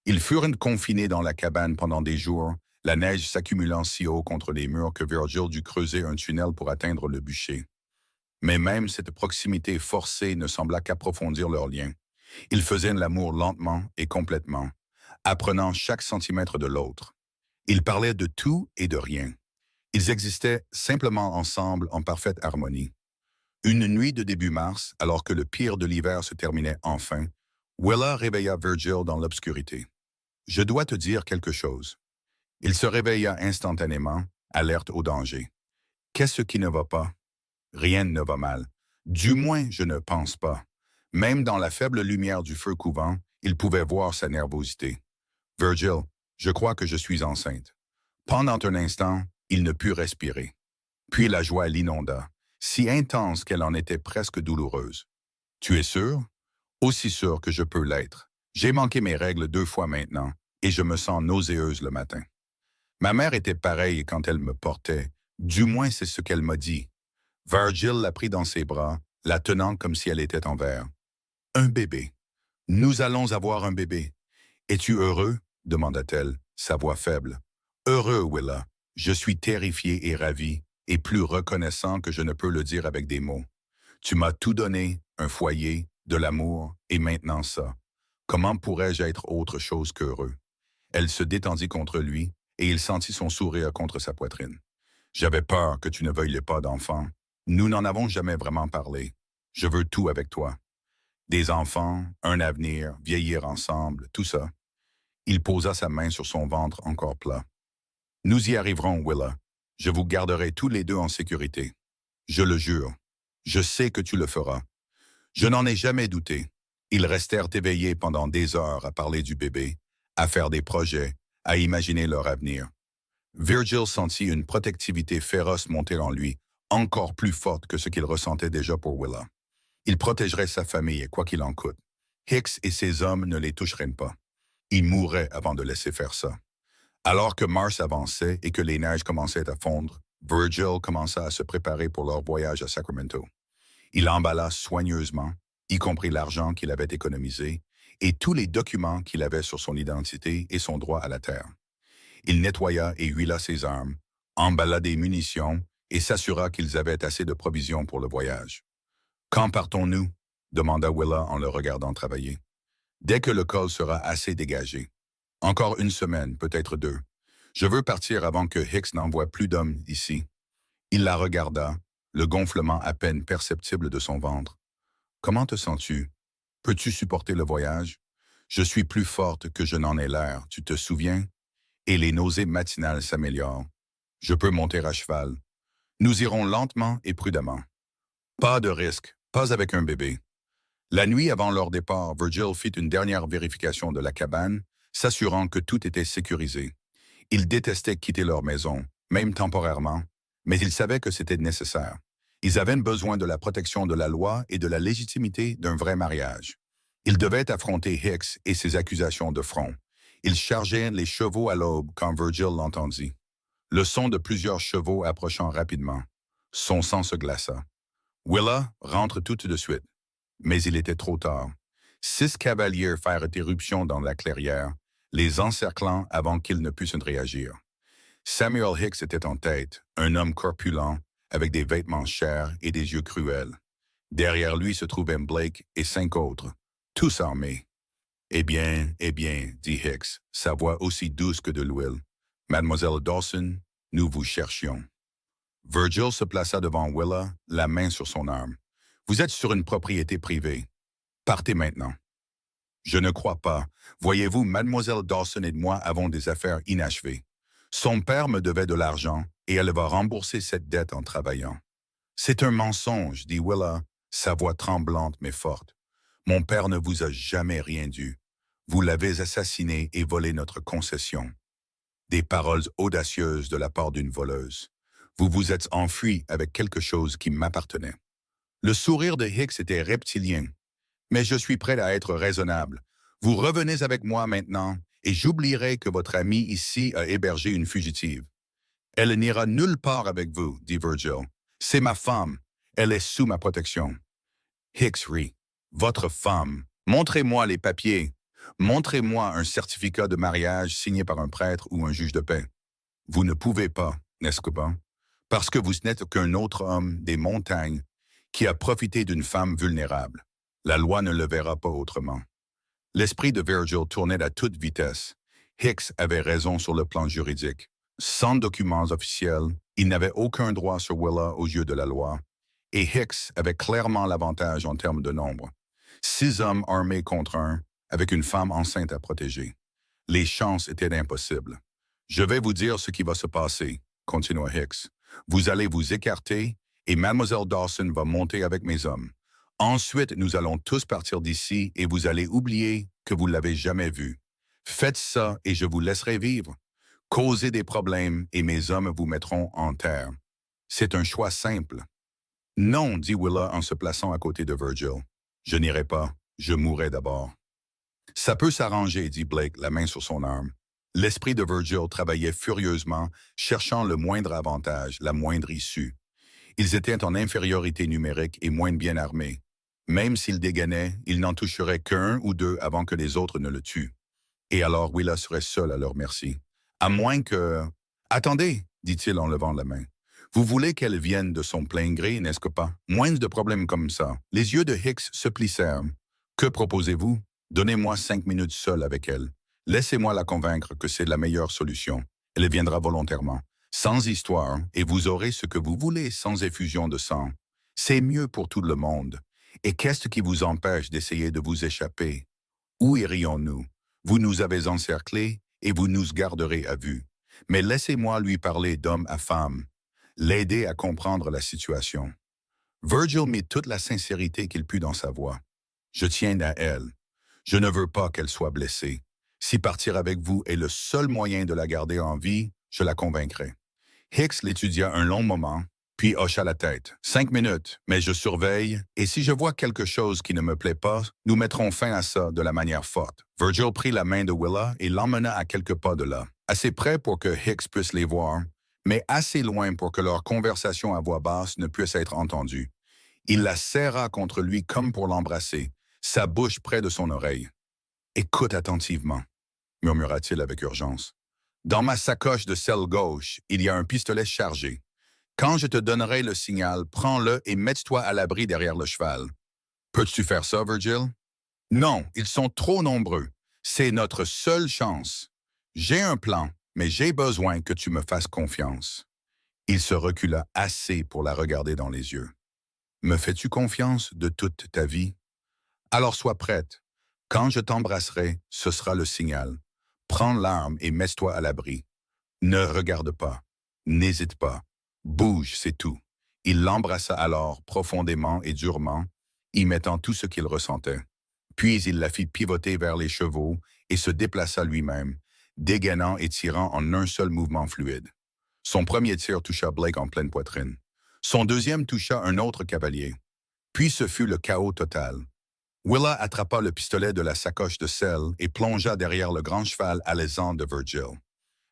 Ils furent confinés dans la cabane pendant des jours, la neige s'accumulant si haut contre les murs que Virgil dut creuser un tunnel pour atteindre le bûcher. Mais même cette proximité forcée ne sembla qu'approfondir leur lien. Ils faisaient l'amour lentement et complètement, apprenant chaque centimètre de l'autre. Ils parlaient de tout et de rien. Ils existaient simplement ensemble en parfaite harmonie. Une nuit de début mars, alors que le pire de l'hiver se terminait enfin, Willa réveilla Virgil dans l'obscurité. « Je dois te dire quelque chose. » Il se réveilla instantanément, alerte au danger. « Qu'est-ce qui ne va pas? » « Rien ne va mal. Du moins, je ne pense pas. » Même dans la faible lumière du feu couvant, il pouvait voir sa nervosité. « Virgil, je crois que je suis enceinte. » Pendant un instant, il ne put respirer. Puis la joie l'inonda, si intense qu'elle en était presque douloureuse. « Tu es sûr? » « Aussi sûr que je peux l'être. J'ai manqué mes règles 2 fois maintenant, et je me sens nauséeuse le matin. » Ma mère était pareille quand elle me portait, du moins c'est ce qu'elle m'a dit. Virgil la prit dans ses bras, la tenant comme si elle était en verre. « Un bébé. Nous allons avoir un bébé. Es-tu heureux? » demanda-t-elle, sa voix faible. « Heureux, Willa. Je suis terrifié et ravi, et plus reconnaissant que je ne peux le dire avec des mots. Tu m'as tout donné, un foyer, de l'amour, et maintenant ça. Comment pourrais-je être autre chose qu'heureux? » Elle se détendit contre lui, et il sentit son sourire contre sa poitrine. « J'avais peur que tu ne veuilles pas d'enfants. Nous n'en avons jamais vraiment parlé. Je veux tout avec toi. Des enfants, un avenir, vieillir ensemble, tout ça. » Il posa sa main sur son ventre encore plat. « Nous y arriverons, Willa. Je vous garderai tous les deux en sécurité. Je le jure. Je sais que tu le feras. » Je n'en ai jamais douté. Ils restèrent éveillés pendant des heures à parler du bébé, à faire des projets, à imaginer leur avenir. Virgil sentit une protectivité féroce monter en lui, encore plus forte que ce qu'il ressentait déjà pour Willa. Il protégerait sa famille, quoi qu'il en coûte. Hicks et ses hommes ne les toucheraient pas. Ils mourraient avant de laisser faire ça. Alors que mars avançait et que les neiges commençaient à fondre, Virgil commença à se préparer pour leur voyage à Sacramento. Il emballa soigneusement, y compris l'argent qu'il avait économisé, et tous les documents qu'il avait sur son identité et son droit à la terre. Il nettoya et huila ses armes, emballa des munitions et s'assura qu'ils avaient assez de provisions pour le voyage. « Quand partons-nous? » demanda Willa en le regardant travailler. « Dès que le col sera assez dégagé. Encore 1 semaine, peut-être 2. Je veux partir avant que Hicks n'envoie plus d'hommes ici. » Il la regarda, le gonflement à peine perceptible de son ventre. « Comment te sens-tu? Peux-tu supporter le voyage? Je suis plus forte que je n'en ai l'air, tu te souviens? Et les nausées matinales s'améliorent. Je peux monter à cheval. Nous irons lentement et prudemment. Pas de risque, pas avec un bébé. » La nuit avant leur départ, Virgil fit une dernière vérification de la cabane, s'assurant que tout était sécurisé. Ils détestaient quitter leur maison, même temporairement, mais ils savaient que c'était nécessaire. Ils avaient besoin de la protection de la loi et de la légitimité d'un vrai mariage. Ils devaient affronter Hicks et ses accusations de front. Ils chargeaient les chevaux à l'aube quand Virgil l'entendit. Le son de plusieurs chevaux approchant rapidement. Son sang se glaça. « Willa, rentre tout de suite. » Mais il était trop tard. 6 cavaliers firent éruption dans la clairière, les encerclant avant qu'ils ne pussent réagir. Samuel Hicks était en tête, un homme corpulent, avec des vêtements chers et des yeux cruels. Derrière lui se trouvaient Blake et 5 autres, tous armés. « eh bien, » dit Hicks, sa voix aussi douce que de l'huile. « Mademoiselle Dawson, nous vous cherchions. » Virgil se plaça devant Willa, la main sur son arme. « Vous êtes sur une propriété privée. Partez maintenant. » « Je ne crois pas. Voyez-vous, Mademoiselle Dawson et moi avons des affaires inachevées. Son père me devait de l'argent et elle va rembourser cette dette en travaillant. »« C'est un mensonge, » dit Willa, sa voix tremblante mais forte. « Mon père ne vous a jamais rien dû. Vous l'avez assassiné et volé notre concession. » Des paroles audacieuses de la part d'une voleuse. Vous vous êtes enfui avec quelque chose qui m'appartenait. Le sourire de Hicks était reptilien. Mais je suis prêt à être raisonnable. Vous revenez avec moi maintenant et j'oublierai que votre ami ici a hébergé une fugitive. Elle n'ira nulle part avec vous, dit Virgil. C'est ma femme. Elle est sous ma protection. Hicks rit. Votre femme. Montrez-moi les papiers. Montrez-moi un certificat de mariage signé par un prêtre ou un juge de paix. Vous ne pouvez pas, n'est-ce pas? Parce que vous n'êtes qu'un autre homme des montagnes qui a profité d'une femme vulnérable. La loi ne le verra pas autrement. L'esprit de Virgil tournait à toute vitesse. Hicks avait raison sur le plan juridique. Sans documents officiels, il n'avait aucun droit sur Willa aux yeux de la loi. Et Hicks avait clairement l'avantage en termes de nombre. 6 hommes armés contre un, avec une femme enceinte à protéger. Les chances étaient impossibles. Je vais vous dire ce qui va se passer, continua Hicks. Vous allez vous écarter et Mademoiselle Dawson va monter avec mes hommes. Ensuite, nous allons tous partir d'ici et vous allez oublier que vous l'avez jamais vu. Faites ça et je vous laisserai vivre. Causez des problèmes et mes hommes vous mettront en terre. C'est un choix simple. Non, dit Willa en se plaçant à côté de Virgil. Je n'irai pas, je mourrai d'abord. Ça peut s'arranger, dit Blake, la main sur son arme. L'esprit de Virgil travaillait furieusement, cherchant le moindre avantage, la moindre issue. Ils étaient en infériorité numérique et moins bien armés. Même s'ils dégainaient, ils n'en toucheraient qu'un ou deux avant que les autres ne le tuent. Et alors Willa serait seul à leur merci. À moins que... Attendez, dit-il en levant la main. Vous voulez qu'elle vienne de son plein gré, n'est-ce que pas? Moins de problèmes comme ça. Les yeux de Hicks se plissèrent. Que proposez-vous? Donnez-moi 5 minutes seul avec elle. Laissez-moi la convaincre que c'est la meilleure solution. Elle viendra volontairement. Sans histoire, et vous aurez ce que vous voulez sans effusion de sang. C'est mieux pour tout le monde. Et qu'est-ce qui vous empêche d'essayer de vous échapper? Où irions-nous? Vous nous avez encerclés et vous nous garderez à vue. Mais laissez-moi lui parler d'homme à femme, l'aider à comprendre la situation. Virgil mit toute la sincérité qu'il put dans sa voix. Je tiens à elle. Je ne veux pas qu'elle soit blessée. Si partir avec vous est le seul moyen de la garder en vie, je la convaincrai. Hicks l'étudia un long moment, puis hocha la tête. 5 minutes, mais je surveille, et si je vois quelque chose qui ne me plaît pas, nous mettrons fin à ça de la manière forte. Virgil prit la main de Willa et l'emmena à quelques pas de là, assez près pour que Hicks puisse les voir, mais assez loin pour que leur conversation à voix basse ne puisse être entendue. Il la serra contre lui comme pour l'embrasser, sa bouche près de son oreille. « Écoute attentivement, » murmura-t-il avec urgence. « Dans ma sacoche de selle gauche, il y a un pistolet chargé. Quand je te donnerai le signal, prends-le et mets-toi à l'abri derrière le cheval. Peux-tu faire ça, Virgil? Non, ils sont trop nombreux. C'est notre seule chance. J'ai un plan, mais j'ai besoin que tu me fasses confiance. » Il se recula assez pour la regarder dans les yeux. « Me fais-tu confiance de toute ta vie? Alors sois prête. Quand je t'embrasserai, ce sera le signal. Prends l'arme et mets-toi à l'abri. Ne regarde pas. N'hésite pas. Bouge, c'est tout. » Il l'embrassa alors profondément et durement, y mettant tout ce qu'il ressentait. Puis il la fit pivoter vers les chevaux et se déplaça lui-même, dégainant et tirant en un seul mouvement fluide. Son premier tir toucha Blake en pleine poitrine. Son deuxième toucha un autre cavalier. Puis ce fut le chaos total. Willa attrapa le pistolet de la sacoche de selle et plongea derrière le grand cheval alezan de Virgil.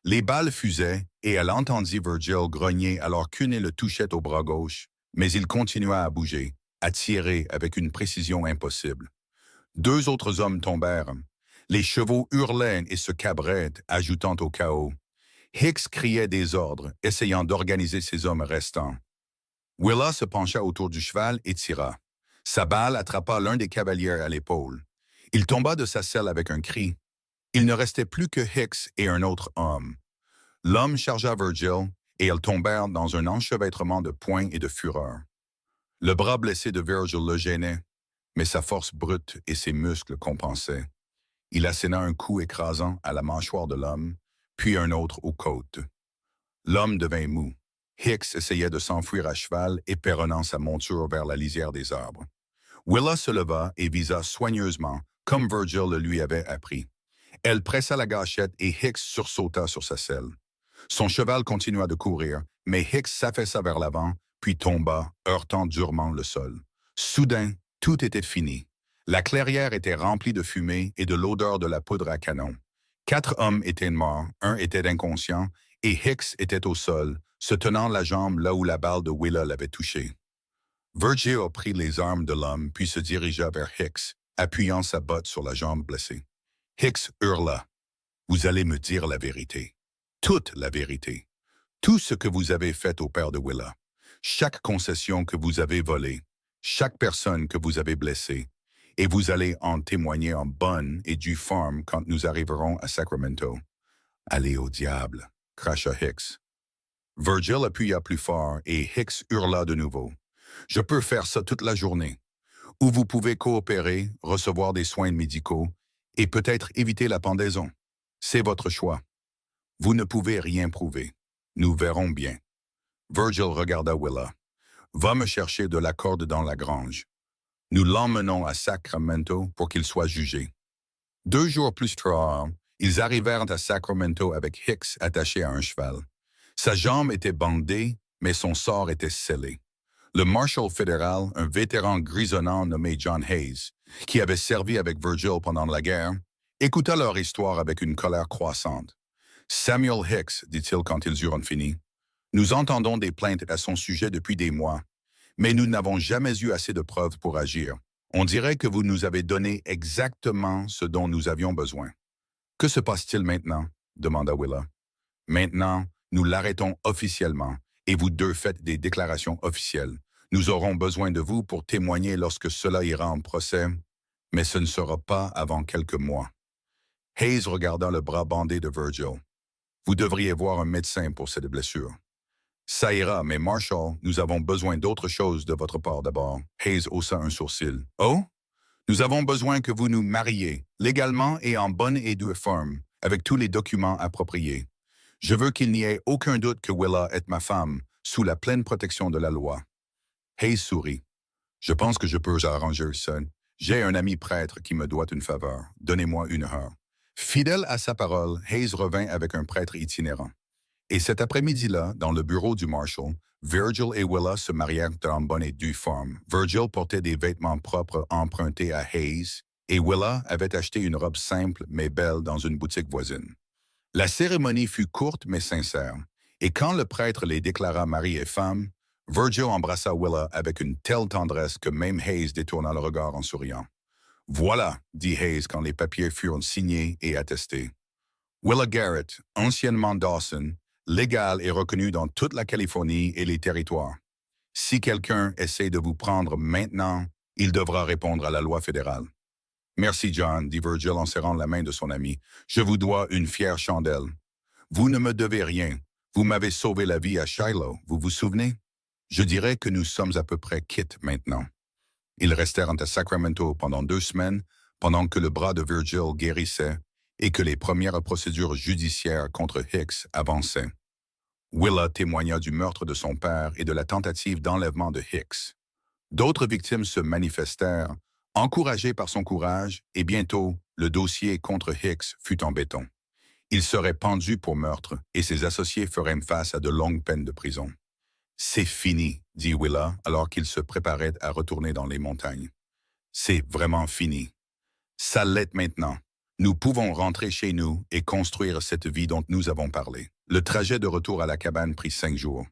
Les balles fusaient et elle entendit Virgil grogner alors qu'une le touchait au bras gauche, mais il continua à bouger, à tirer avec une précision impossible. 2 autres hommes tombèrent. Les chevaux hurlaient et se cabraient, ajoutant au chaos. Hicks criait des ordres, essayant d'organiser ses hommes restants. Willa se pencha autour du cheval et tira. Sa balle attrapa l'un des cavaliers à l'épaule. Il tomba de sa selle avec un cri. Il ne restait plus que Hicks et un autre homme. L'homme chargea Virgil et ils tombèrent dans un enchevêtrement de poings et de fureur. Le bras blessé de Virgil le gênait, mais sa force brute et ses muscles compensaient. Il asséna un coup écrasant à la mâchoire de l'homme, puis un autre aux côtes. L'homme devint mou. Hicks essayait de s'enfuir à cheval, épéronnant sa monture vers la lisière des arbres. Willa se leva et visa soigneusement, comme Virgil le lui avait appris. Elle pressa la gâchette et Hicks sursauta sur sa selle. Son cheval continua de courir, mais Hicks s'affaissa vers l'avant, puis tomba, heurtant durement le sol. Soudain, tout était fini. La clairière était remplie de fumée et de l'odeur de la poudre à canon. 4 hommes étaient morts, un était inconscient, et Hicks était au sol, se tenant la jambe là où la balle de Willa l'avait touché. Virgil prit les armes de l'homme, puis se dirigea vers Hicks, appuyant sa botte sur la jambe blessée. Hicks hurla. « Vous allez me dire la vérité. Toute la vérité. Tout ce que vous avez fait au père de Willa. Chaque concession que vous avez volée. Chaque personne que vous avez blessée. et vous allez en témoigner en bonne et due forme quand nous arriverons à Sacramento. Allez au diable, cracha Hicks. Virgil appuya plus fort et Hicks hurla de nouveau. Je peux faire ça toute la journée. Ou vous pouvez coopérer, recevoir des soins médicaux et peut-être éviter la pendaison. C'est votre choix. Vous ne pouvez rien prouver. Nous verrons bien. Virgil regarda Willa. Va me chercher de la corde dans la grange. Nous l'emmenons à Sacramento pour qu'il soit jugé. 2 jours plus tard, ils arrivèrent à Sacramento avec Hicks attaché à un cheval. Sa jambe était bandée, mais son sort était scellé. Le marshal fédéral, un vétéran grisonnant nommé John Hayes, qui avait servi avec Virgil pendant la guerre, écouta leur histoire avec une colère croissante. Samuel Hicks, dit-il quand ils eurent fini, nous entendons des plaintes à son sujet depuis des mois, mais nous n'avons jamais eu assez de preuves pour agir. On dirait que vous nous avez donné exactement ce dont nous avions besoin. Que se passe-t-il maintenant? Demanda Willa. Maintenant, nous l'arrêtons officiellement et vous deux faites des déclarations officielles. Nous aurons besoin de vous pour témoigner lorsque cela ira en procès, mais ce ne sera pas avant quelques mois. Hayes regarda le bras bandé de Virgil. Vous devriez voir un médecin pour cette blessure. Ça ira, mais Marshall, nous avons besoin d'autre chose de votre part d'abord. Hayes haussa un sourcil. Oh? Nous avons besoin que vous nous mariez, légalement et en bonne et due forme, avec tous les documents appropriés. Je veux qu'il n'y ait aucun doute que Willa est ma femme, sous la pleine protection de la loi. Hayes sourit. Je pense que je peux arranger ça. J'ai un ami prêtre qui me doit une faveur. Donnez-moi une heure. Fidèle à sa parole, Hayes revint avec un prêtre itinérant. Et cet après-midi-là, dans le bureau du marshal, Virgil et Willa se marièrent en bonne et due forme. Virgil portait des vêtements propres empruntés à Hayes, et Willa avait acheté une robe simple mais belle dans une boutique voisine. La cérémonie fut courte mais sincère, et quand le prêtre les déclara mari et femme, Virgil embrassa Willa avec une telle tendresse que même Hayes détourna le regard en souriant. « Voilà, dit Hayes quand les papiers furent signés et attestés. Willa Garrett, anciennement Dawson, légal et reconnu dans toute la Californie et les territoires. Si quelqu'un essaie de vous prendre maintenant, il devra répondre à la loi fédérale. » « Merci, John, dit Virgil en serrant la main de son ami. Je vous dois une fière chandelle. Vous ne me devez rien. Vous m'avez sauvé la vie à Shiloh, vous vous souvenez? Je dirais que nous sommes à peu près quittes maintenant. Ils restèrent à Sacramento pendant 2 semaines, pendant que le bras de Virgil guérissait et que les premières procédures judiciaires contre Hicks avançaient. Willa témoigna du meurtre de son père et de la tentative d'enlèvement de Hicks. D'autres victimes se manifestèrent, encouragées par son courage, et bientôt, le dossier contre Hicks fut en béton. Il serait pendu pour meurtre et ses associés feraient face à de longues peines de prison. « C'est fini, dit Willa alors qu'il se préparait à retourner dans les montagnes. « C'est vraiment fini. Ça l'est maintenant. Nous pouvons rentrer chez nous et construire cette vie dont nous avons parlé. » Le trajet de retour à la cabane prit 5 jours.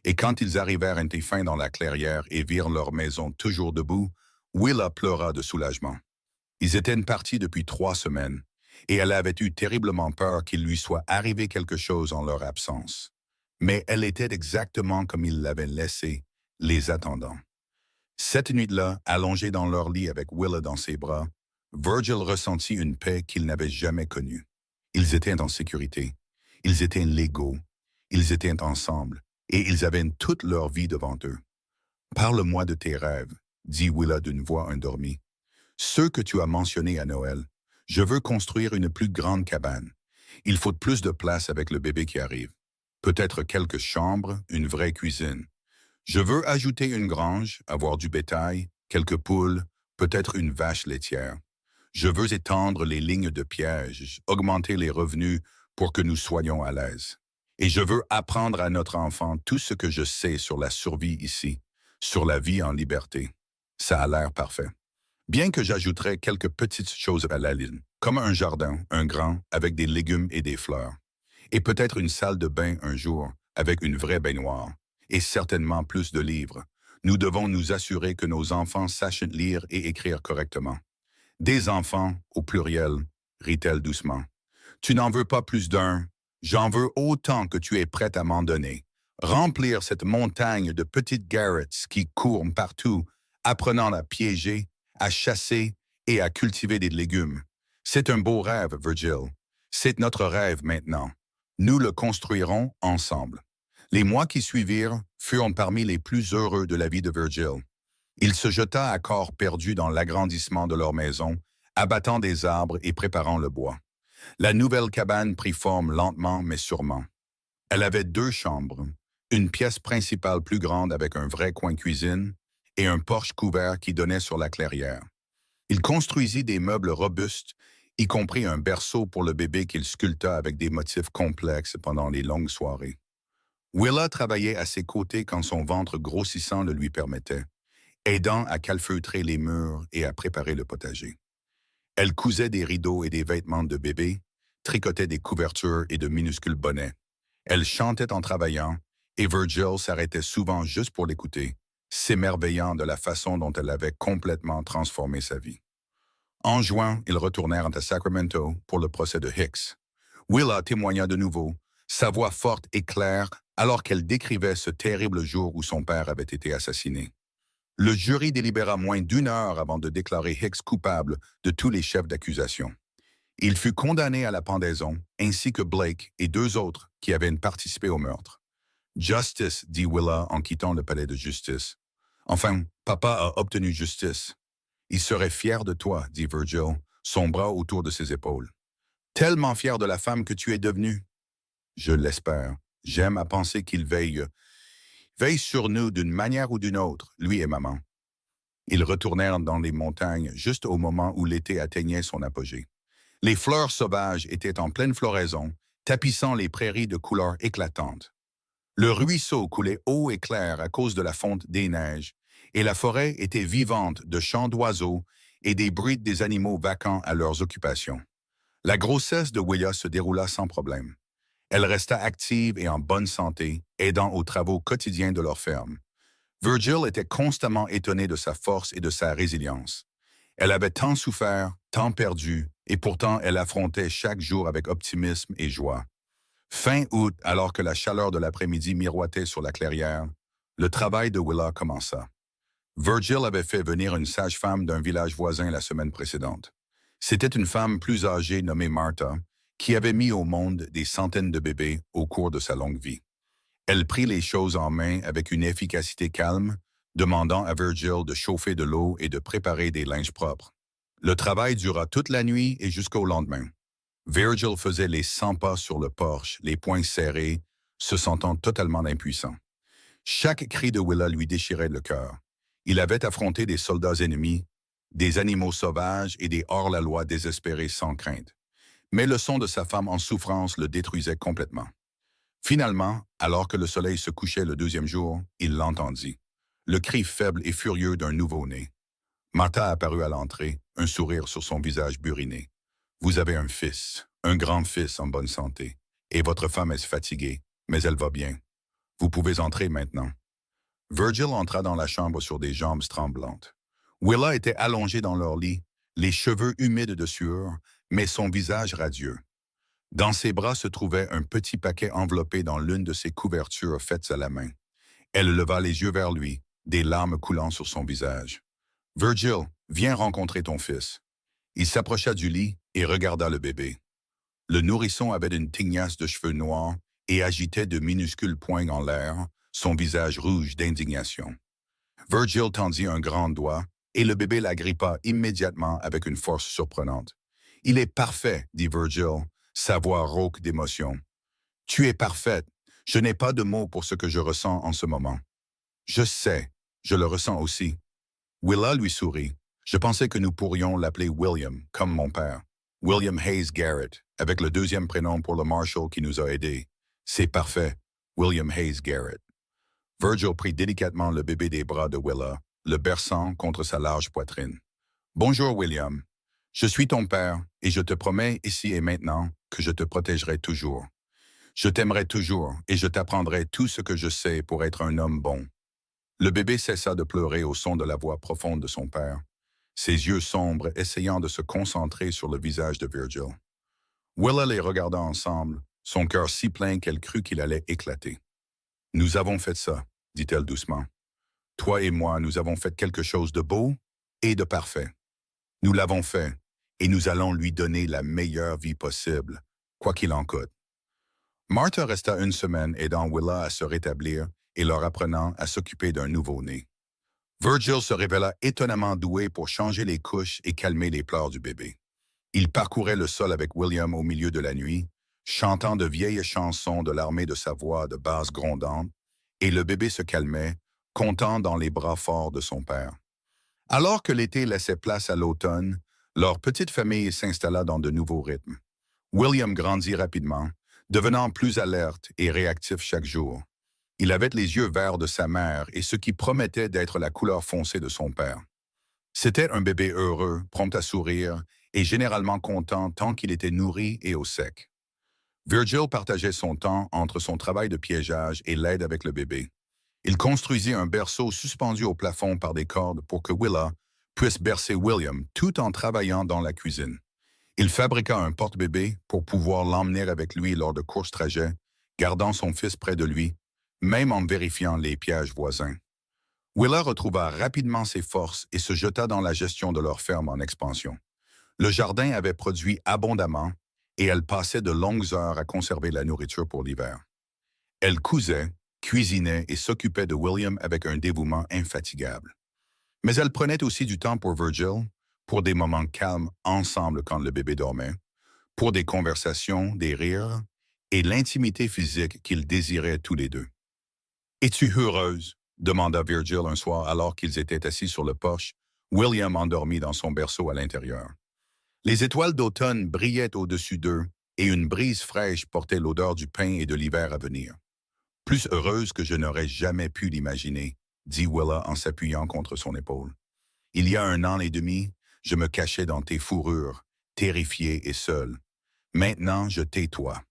Et quand ils arrivèrent enfin dans la clairière et virent leur maison toujours debout, Willa pleura de soulagement. Ils étaient partis depuis 3 semaines, et elle avait eu terriblement peur qu'il lui soit arrivé quelque chose en leur absence. Mais elle était exactement comme ils l'avaient laissée, les attendant. Cette nuit-là, allongés dans leur lit avec Willa dans ses bras, Virgil ressentit une paix qu'il n'avait jamais connue. Ils étaient en sécurité, ils étaient légaux, ils étaient ensemble, et ils avaient toute leur vie devant eux. « Parle-moi de tes rêves, » dit Willa d'une voix endormie. « Ceux que tu as mentionnés à Noël. Je veux construire une plus grande cabane. Il faut plus de place avec le bébé qui arrive. Peut-être quelques chambres, une vraie cuisine. Je veux ajouter une grange, avoir du bétail, quelques poules, peut-être une vache laitière. Je veux étendre les lignes de pièges, augmenter les revenus pour que nous soyons à l'aise. Et je veux apprendre à notre enfant tout ce que je sais sur la survie ici, sur la vie en liberté. Ça a l'air parfait. Bien que j'ajouterais quelques petites choses à la ligne, comme un jardin, un grand, avec des légumes et des fleurs. Et peut-être une salle de bain un jour, avec une vraie baignoire. Et certainement plus de livres. Nous devons nous assurer que nos enfants sachent lire et écrire correctement. Des enfants, au pluriel, rit-elle doucement. Tu n'en veux pas plus d'un. J'en veux autant que tu es prête à m'en donner. Remplir cette montagne de petites Garretts qui courent partout, apprenant à piéger, à chasser et à cultiver des légumes. C'est un beau rêve, Virgil. C'est notre rêve maintenant. Nous le construirons ensemble. Les mois qui suivirent furent parmi les plus heureux de la vie de Virgil. Il se jeta à corps perdu dans l'agrandissement de leur maison, abattant des arbres et préparant le bois. La nouvelle cabane prit forme lentement mais sûrement. Elle avait 2 chambres, une pièce principale plus grande avec un vrai coin cuisine et un porche couvert qui donnait sur la clairière. Il construisit des meubles robustes, y compris un berceau pour le bébé qu'il sculpta avec des motifs complexes pendant les longues soirées. Willa travaillait à ses côtés quand son ventre grossissant le lui permettait, aidant à calfeutrer les murs et à préparer le potager. Elle cousait des rideaux et des vêtements de bébé, tricotait des couvertures et de minuscules bonnets. Elle chantait en travaillant, et Virgil s'arrêtait souvent juste pour l'écouter, s'émerveillant de la façon dont elle avait complètement transformé sa vie. En juin, ils retournèrent à Sacramento pour le procès de Hicks. Willa témoigna de nouveau, sa voix forte et claire, alors qu'elle décrivait ce terrible jour où son père avait été assassiné. Le jury délibéra moins d'1 heure avant de déclarer Hicks coupable de tous les chefs d'accusation. Il fut condamné à la pendaison, ainsi que Blake et 2 autres qui avaient participé au meurtre. Justice, dit Willa en quittant le palais de justice. Enfin, papa a obtenu justice. Il serait fier de toi, dit Virgil, son bras autour de ses épaules. Tellement fier de la femme que tu es devenue. Je l'espère. J'aime à penser qu'il veille sur nous d'une manière ou d'une autre, lui et maman. Ils retournèrent dans les montagnes juste au moment où l'été atteignait son apogée. Les fleurs sauvages étaient en pleine floraison, tapissant les prairies de couleurs éclatantes. Le ruisseau coulait haut et clair à cause de la fonte des neiges, et la forêt était vivante de chants d'oiseaux et des bruits des animaux vacants à leurs occupations. La grossesse de Willa se déroula sans problème. Elle resta active et en bonne santé, aidant aux travaux quotidiens de leur ferme. Virgil était constamment étonné de sa force et de sa résilience. Elle avait tant souffert, tant perdu, et pourtant elle affrontait chaque jour avec optimisme et joie. Fin août, alors que la chaleur de l'après-midi miroitait sur la clairière, le travail de Willa commença. Virgil avait fait venir une sage-femme d'un village voisin la semaine précédente. C'était une femme plus âgée nommée Martha, qui avait mis au monde des centaines de bébés au cours de sa longue vie. Elle prit les choses en main avec une efficacité calme, demandant à Virgil de chauffer de l'eau et de préparer des linges propres. Le travail dura toute la nuit et jusqu'au lendemain. Virgil faisait les 100 pas sur le porche, les poings serrés, se sentant totalement impuissant. Chaque cri de Willa lui déchirait le cœur. Il avait affronté des soldats ennemis, des animaux sauvages et des hors-la-loi désespérés sans crainte. Mais le son de sa femme en souffrance le détruisait complètement. Finalement, alors que le soleil se couchait le 2e jour, il l'entendit. Le cri faible et furieux d'un nouveau-né. Martha apparut à l'entrée, un sourire sur son visage buriné. « Vous avez un fils, un grand fils en bonne santé, et votre femme est fatiguée, mais elle va bien. Vous pouvez entrer maintenant. » Virgil entra dans la chambre sur des jambes tremblantes. Willa était allongée dans leur lit, les cheveux humides de sueur, mais son visage radieux. Dans ses bras se trouvait un petit paquet enveloppé dans l'une de ses couvertures faites à la main. Elle leva les yeux vers lui, des larmes coulant sur son visage. « Virgil, viens rencontrer ton fils. » Il s'approcha du lit et regarda le bébé. Le nourrisson avait une tignasse de cheveux noirs et agitait de minuscules poings en l'air, son visage rouge d'indignation. Virgil tendit un grand doigt et le bébé l'agrippa immédiatement avec une force surprenante. « Il est parfait, dit Virgil, sa voix rauque d'émotion. « Tu es parfaite. Je n'ai pas de mots pour ce que je ressens en ce moment. »« Je sais, je le ressens aussi. » Willa lui sourit. « Je pensais que nous pourrions l'appeler William, comme mon père. William Hayes Garrett, avec le 2e prénom pour le Marshal qui nous a aidés. C'est parfait, William Hayes Garrett. » Virgil prit délicatement le bébé des bras de Willa, le berçant contre sa large poitrine. « Bonjour, William. Je suis ton père, et je te promets ici et maintenant que je te protégerai toujours. Je t'aimerai toujours, et je t'apprendrai tout ce que je sais pour être un homme bon. » Le bébé cessa de pleurer au son de la voix profonde de son père, ses yeux sombres essayant de se concentrer sur le visage de Virgil. Willa les regarda ensemble, son cœur si plein qu'elle crut qu'il allait éclater. « Nous avons fait ça, » dit-elle doucement. « Toi et moi, nous avons fait quelque chose de beau et de parfait. » Nous l'avons fait, et nous allons lui donner la meilleure vie possible, quoi qu'il en coûte. Martha resta une semaine aidant Willa à se rétablir et leur apprenant à s'occuper d'un nouveau-né. Virgil se révéla étonnamment doué pour changer les couches et calmer les pleurs du bébé. Il parcourait le sol avec William au milieu de la nuit, chantant de vieilles chansons de l'armée de sa voix de basse grondante, et le bébé se calmait, content dans les bras forts de son père. Alors que l'été laissait place à l'automne, leur petite famille s'installa dans de nouveaux rythmes. William grandit rapidement, devenant plus alerte et réactif chaque jour. Il avait les yeux verts de sa mère et ce qui promettait d'être la couleur foncée de son père. C'était un bébé heureux, prompt à sourire et généralement content tant qu'il était nourri et au sec. Virgil partageait son temps entre son travail de piégeage et l'aide avec le bébé. Il construisit un berceau suspendu au plafond par des cordes pour que Willa puisse bercer William tout en travaillant dans la cuisine. Il fabriqua un porte-bébé pour pouvoir l'emmener avec lui lors de courts trajets, gardant son fils près de lui, même en vérifiant les pièges voisins. Willa retrouva rapidement ses forces et se jeta dans la gestion de leur ferme en expansion. Le jardin avait produit abondamment et elle passait de longues heures à conserver la nourriture pour l'hiver. Elle cousait, cuisinait et s'occupait de William avec un dévouement infatigable. Mais elle prenait aussi du temps pour Virgil, pour des moments calmes ensemble quand le bébé dormait, pour des conversations, des rires et l'intimité physique qu'ils désiraient tous les deux. « Es-tu heureuse ?» demanda Virgil un soir alors qu'ils étaient assis sur le porche, William endormi dans son berceau à l'intérieur. Les étoiles d'automne brillaient au-dessus d'eux et une brise fraîche portait l'odeur du pain et de l'hiver à venir. « Plus heureuse que je n'aurais jamais pu l'imaginer, » dit Willa en s'appuyant contre son épaule. « Il y a 1 an et demi, je me cachais dans tes fourrures, terrifié et seul. Maintenant, je t'ai toi.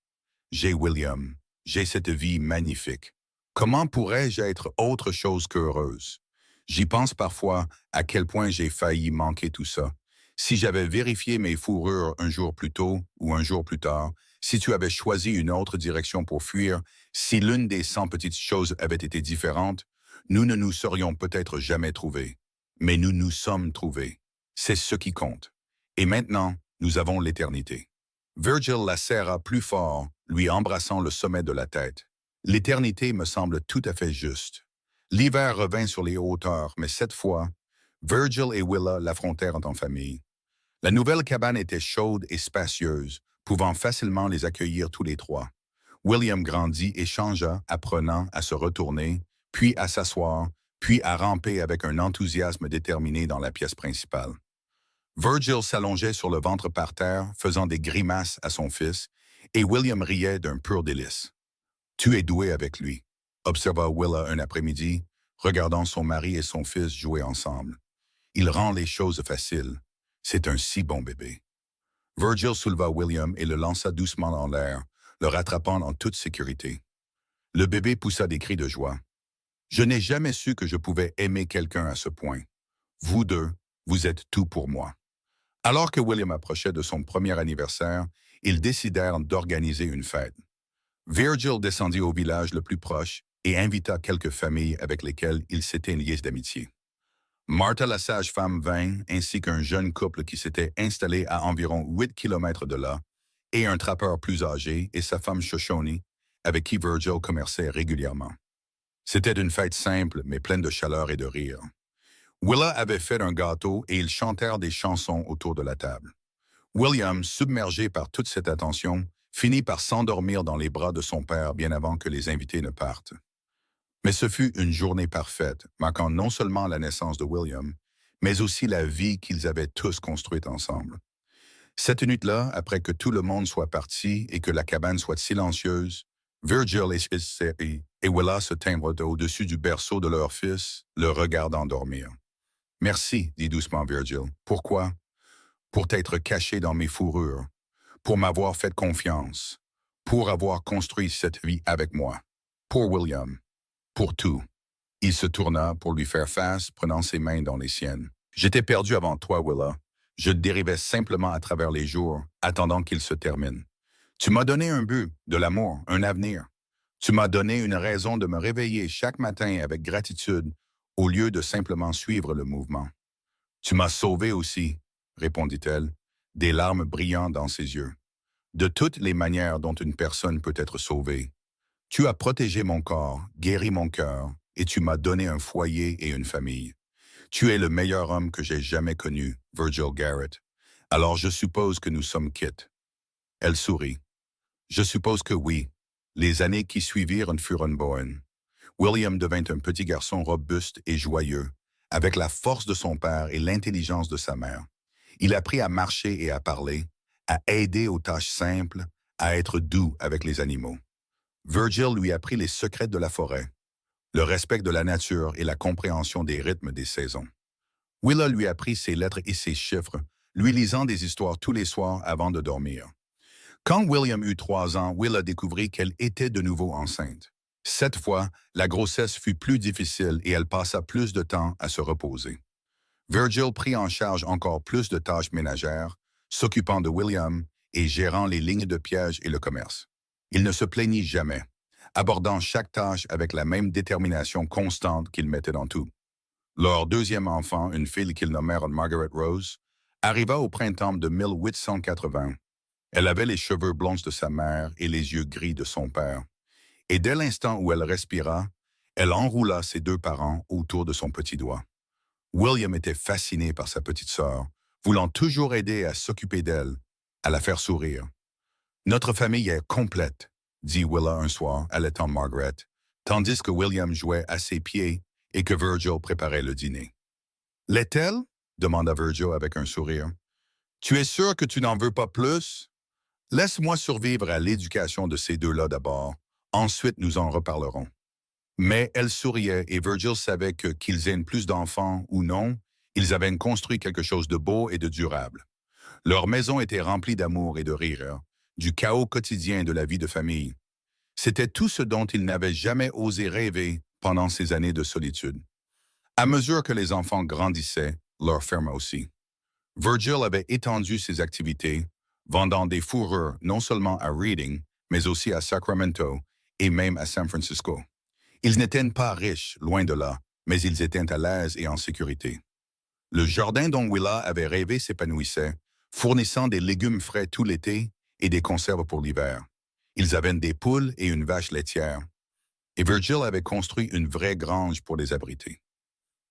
J'ai William, j'ai cette vie magnifique. Comment pourrais-je être autre chose qu'heureuse? J'y pense parfois à quel point j'ai failli manquer tout ça. Si j'avais vérifié mes fourrures un jour plus tôt ou un jour plus tard, si tu avais choisi une autre direction pour fuir, si l'une des 100 petites choses avait été différente, nous ne nous serions peut-être jamais trouvés. Mais nous nous sommes trouvés. C'est ce qui compte. Et maintenant, nous avons l'éternité. » Virgil la serra plus fort, lui embrassant le sommet de la tête. « L'éternité me semble tout à fait juste. » L'hiver revint sur les hauteurs, mais cette fois, Virgil et Willa l'affrontèrent en famille. La nouvelle cabane était chaude et spacieuse, pouvant facilement les accueillir tous les trois. William grandit et changea, apprenant à se retourner, puis à s'asseoir, puis à ramper avec un enthousiasme déterminé dans la pièce principale. Virgil s'allongeait sur le ventre par terre, faisant des grimaces à son fils, et William riait d'un pur délice. « Tu es doué avec lui », observa Willa un après-midi, regardant son mari et son fils jouer ensemble. « Il rend les choses faciles. C'est un si bon bébé. » Virgil souleva William et le lança doucement en l'air, le rattrapant en toute sécurité. Le bébé poussa des cris de joie. « Je n'ai jamais su que je pouvais aimer quelqu'un à ce point. Vous deux, vous êtes tout pour moi. » Alors que William approchait de son premier anniversaire, ils décidèrent d'organiser une fête. Virgil descendit au village le plus proche et invita quelques familles avec lesquelles il s'était lié d'amitié. Martha la sage-femme vint, ainsi qu'un jeune couple qui s'était installé à environ 8 kilomètres de là, et un trappeur plus âgé et sa femme Shoshone, avec qui Virgil commerçait régulièrement. C'était une fête simple, mais pleine de chaleur et de rire. Willa avait fait un gâteau et ils chantèrent des chansons autour de la table. William, submergé par toute cette attention, finit par s'endormir dans les bras de son père bien avant que les invités ne partent. Mais ce fut une journée parfaite, marquant non seulement la naissance de William, mais aussi la vie qu'ils avaient tous construite ensemble. Cette nuit-là, après que tout le monde soit parti et que la cabane soit silencieuse, Virgil et Willa se tinrent au-dessus du berceau de leur fils, le regardant dormir. « Merci, dit doucement Virgil. Pourquoi? Pour t'être caché dans mes fourrures, pour m'avoir fait confiance, pour avoir construit cette vie avec moi, pour William. Pour tout. » Il se tourna pour lui faire face, prenant ses mains dans les siennes. « J'étais perdu avant toi, Willa. Je dérivais simplement à travers les jours, attendant qu'ils se terminent. Tu m'as donné un but, de l'amour, un avenir. Tu m'as donné une raison de me réveiller chaque matin avec gratitude, au lieu de simplement suivre le mouvement. Tu m'as sauvé aussi, répondit-elle, des larmes brillant dans ses yeux. De toutes les manières dont une personne peut être sauvée. Tu as protégé mon corps, guéri mon cœur, et tu m'as donné un foyer et une famille. Tu es le meilleur homme que j'ai jamais connu, Virgil Garrett. Alors je suppose que nous sommes quittes. Elle sourit. Je suppose que oui. Les années qui suivirent furent bonnes. William devint un petit garçon robuste et joyeux, avec la force de son père et l'intelligence de sa mère. Il apprit à marcher et à parler, à aider aux tâches simples, à être doux avec les animaux. Virgil lui apprit les secrets de la forêt, le respect de la nature et la compréhension des rythmes des saisons. Willa lui apprit ses lettres et ses chiffres, lui lisant des histoires tous les soirs avant de dormir. Quand William eut 3 ans, Willa découvrit qu'elle était de nouveau enceinte. Cette fois, la grossesse fut plus difficile et elle passa plus de temps à se reposer. Virgil prit en charge encore plus de tâches ménagères, s'occupant de William et gérant les lignes de piège et le commerce. Il ne se plaignit jamais, abordant chaque tâche avec la même détermination constante qu'il mettait dans tout. Leur deuxième enfant, une fille qu'ils nommèrent Margaret Rose, arriva au printemps de 1880. Elle avait les cheveux blonds de sa mère et les yeux gris de son père. Et dès l'instant où elle respira, elle enroula ses 2 parents autour de son petit doigt. William était fasciné par sa petite sœur, voulant toujours aider à s'occuper d'elle, à la faire sourire. « Notre famille est complète », dit Willa un soir, allaitant Margaret, tandis que William jouait à ses pieds et que Virgil préparait le dîner. « L'est-elle » demanda Virgil avec un sourire. « Tu es sûr que tu n'en veux pas plus? Laisse-moi survivre à l'éducation de ces 2-là d'abord. Ensuite, nous en reparlerons. » Mais elle souriait et Virgil savait que, qu'ils aient plus d'enfants ou non, ils avaient construit quelque chose de beau et de durable. Leur maison était remplie d'amour et de rire, du chaos quotidien de la vie de famille. C'était tout ce dont ils n'avaient jamais osé rêver pendant ces années de solitude. À mesure que les enfants grandissaient, leur ferme aussi. Virgil avait étendu ses activités, vendant des fourrures non seulement à Reading, mais aussi à Sacramento et même à San Francisco. Ils n'étaient pas riches, loin de là, mais ils étaient à l'aise et en sécurité. Le jardin dont Willa avait rêvé s'épanouissait, fournissant des légumes frais tout l'été et des conserves pour l'hiver. Ils avaient des poules et une vache laitière. Et Virgil avait construit une vraie grange pour les abriter.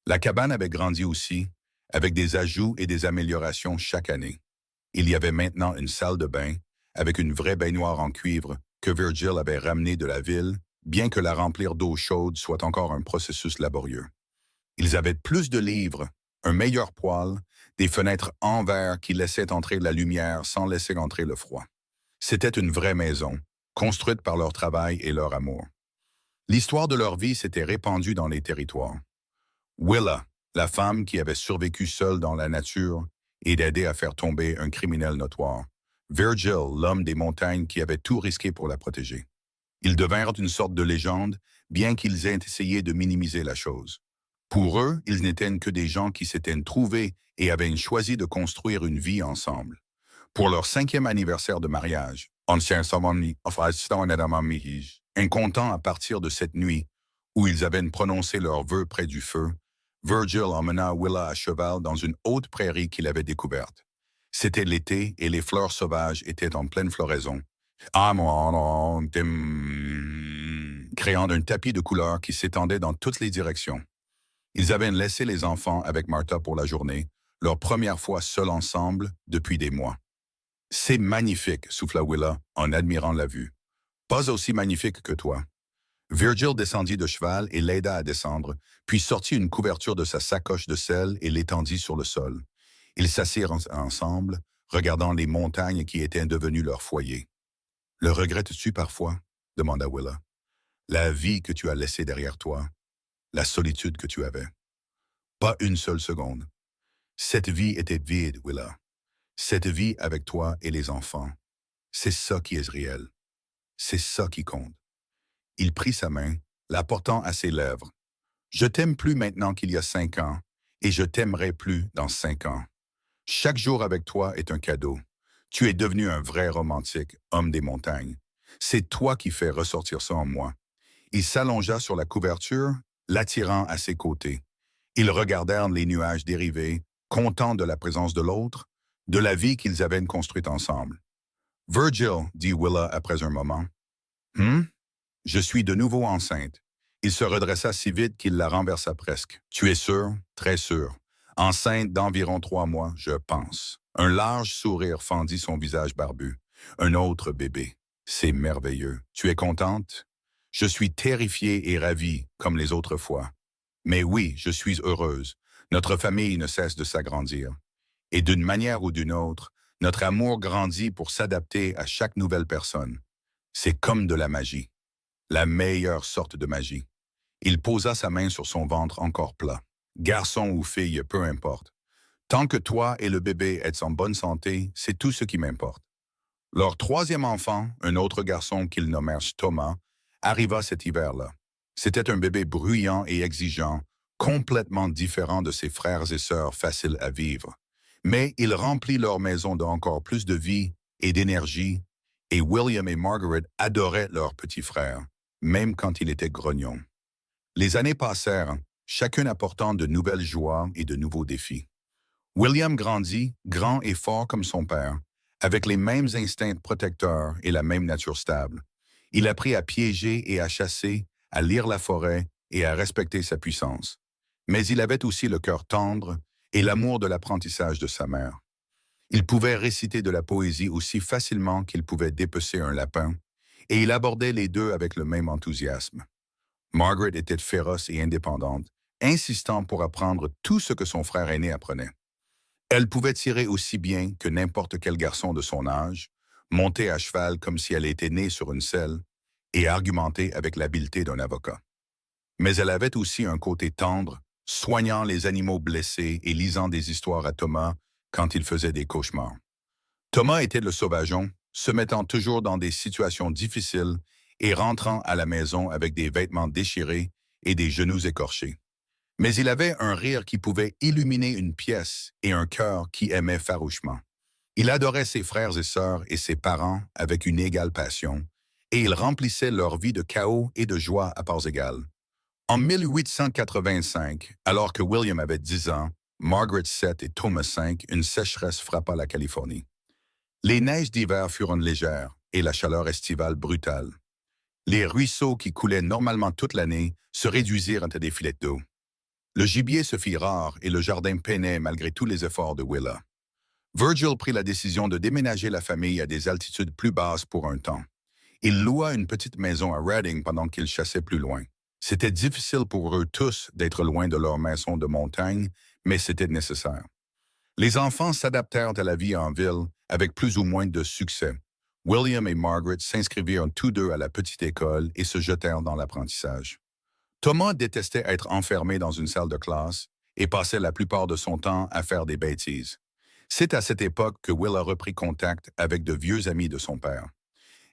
La cabane avait grandi aussi, avec des ajouts et des améliorations chaque année. Il y avait maintenant une salle de bain, avec une vraie baignoire en cuivre que Virgil avait ramenée de la ville, bien que la remplir d'eau chaude soit encore un processus laborieux. Ils avaient plus de livres, un meilleur poêle, des fenêtres en verre qui laissaient entrer la lumière sans laisser entrer le froid. C'était une vraie maison, construite par leur travail et leur amour. L'histoire de leur vie s'était répandue dans les territoires. Willa, la femme qui avait survécu seule dans la nature et d'aidé à faire tomber un criminel notoire. Virgil, l'homme des montagnes qui avait tout risqué pour la protéger. Ils devinrent une sorte de légende, bien qu'ils aient essayé de minimiser la chose. Pour eux, ils n'étaient que des gens qui s'étaient trouvés et avaient choisi de construire une vie ensemble. Pour leur 5e anniversaire de mariage, incontent à partir de cette nuit, où ils avaient prononcé leurs vœux près du feu, Virgil emmena Willa à cheval dans une haute prairie qu'il avait découverte. C'était l'été et les fleurs sauvages étaient en pleine floraison, créant un tapis de couleurs qui s'étendait dans toutes les directions. Ils avaient laissé les enfants avec Martha pour la journée, leur première fois seuls ensemble depuis des mois. « C'est magnifique », souffla Willa en admirant la vue. « Pas aussi magnifique que toi. » Virgil descendit de cheval et l'aida à descendre, puis sortit une couverture de sa sacoche de sel et l'étendit sur le sol. Ils s'assirent ensemble, regardant les montagnes qui étaient devenues leur foyer. « Le regrettes-tu parfois ?» demanda Willa. « La vie que tu as laissée derrière toi, la solitude que tu avais. » Pas une seule seconde. Cette vie était vide, Willa. Cette vie avec toi et les enfants. C'est ça qui est réel. C'est ça qui compte. Il prit sa main, la portant à ses lèvres. « Je t'aime plus maintenant qu'il y a 5 ans, et je t'aimerai plus dans 5 ans. Chaque jour avec toi est un cadeau. Tu es devenu un vrai romantique, homme des montagnes. C'est toi qui fais ressortir ça en moi. » Il s'allongea sur la couverture, l'attirant à ses côtés. Ils regardèrent les nuages dériver, contents de la présence de l'autre, de la vie qu'ils avaient construite ensemble. Virgil, dit Willa après un moment. Je suis de nouveau enceinte. Il se redressa si vite qu'il la renversa presque. Tu es sûr? Très sûr. Enceinte d'environ 3 mois, je pense. Un large sourire fendit son visage barbu. Un autre bébé. C'est merveilleux. Tu es contente? Je suis terrifiée et ravie, comme les autres fois. Mais oui, je suis heureuse. Notre famille ne cesse de s'agrandir. Et d'une manière ou d'une autre, notre amour grandit pour s'adapter à chaque nouvelle personne. C'est comme de la magie. La meilleure sorte de magie. Il posa sa main sur son ventre encore plat. Garçon ou fille, peu importe. Tant que toi et le bébé êtes en bonne santé, c'est tout ce qui m'importe. Leur troisième enfant, un autre garçon qu'ils nommèrent Thomas, arriva cet hiver-là. C'était un bébé bruyant et exigeant, complètement différent de ses frères et sœurs faciles à vivre. Mais il remplit leur maison d'encore plus de vie et d'énergie, et William et Margaret adoraient leur petit frère, même quand il était grognon. Les années passèrent, chacune apportant de nouvelles joies et de nouveaux défis. William grandit, grand et fort comme son père, avec les mêmes instincts protecteurs et la même nature stable. Il apprit à piéger et à chasser, à lire la forêt et à respecter sa puissance. Mais il avait aussi le cœur tendre et l'amour de l'apprentissage de sa mère. Il pouvait réciter de la poésie aussi facilement qu'il pouvait dépecer un lapin, et il abordait les deux avec le même enthousiasme. Margaret était féroce et indépendante, insistant pour apprendre tout ce que son frère aîné apprenait. Elle pouvait tirer aussi bien que n'importe quel garçon de son âge, monter à cheval comme si elle était née sur une selle, et argumenter avec l'habileté d'un avocat. Mais elle avait aussi un côté tendre, soignant les animaux blessés et lisant des histoires à Thomas quand il faisait des cauchemars. Thomas était le sauvageon, se mettant toujours dans des situations difficiles et rentrant à la maison avec des vêtements déchirés et des genoux écorchés. Mais il avait un rire qui pouvait illuminer une pièce et un cœur qui aimait farouchement. Il adorait ses frères et sœurs et ses parents avec une égale passion, et il remplissait leur vie de chaos et de joie à parts égales. En 1885, alors que William avait 10 ans, Margaret 7 et Thomas 5, une sécheresse frappa la Californie. Les neiges d'hiver furent légères et la chaleur estivale brutale. Les ruisseaux qui coulaient normalement toute l'année se réduisirent à des filets d'eau. Le gibier se fit rare et le jardin peinait malgré tous les efforts de Willa. Virgil prit la décision de déménager la famille à des altitudes plus basses pour un temps. Il loua une petite maison à Redding pendant qu'ils chassaient plus loin. C'était difficile pour eux tous d'être loin de leur maison de montagne, mais c'était nécessaire. Les enfants s'adaptèrent à la vie en ville avec plus ou moins de succès. William et Margaret s'inscrivirent tous deux à la petite école et se jetèrent dans l'apprentissage. Thomas détestait être enfermé dans une salle de classe et passait la plupart de son temps à faire des bêtises. C'est à cette époque que Willa reprit contact avec de vieux amis de son père.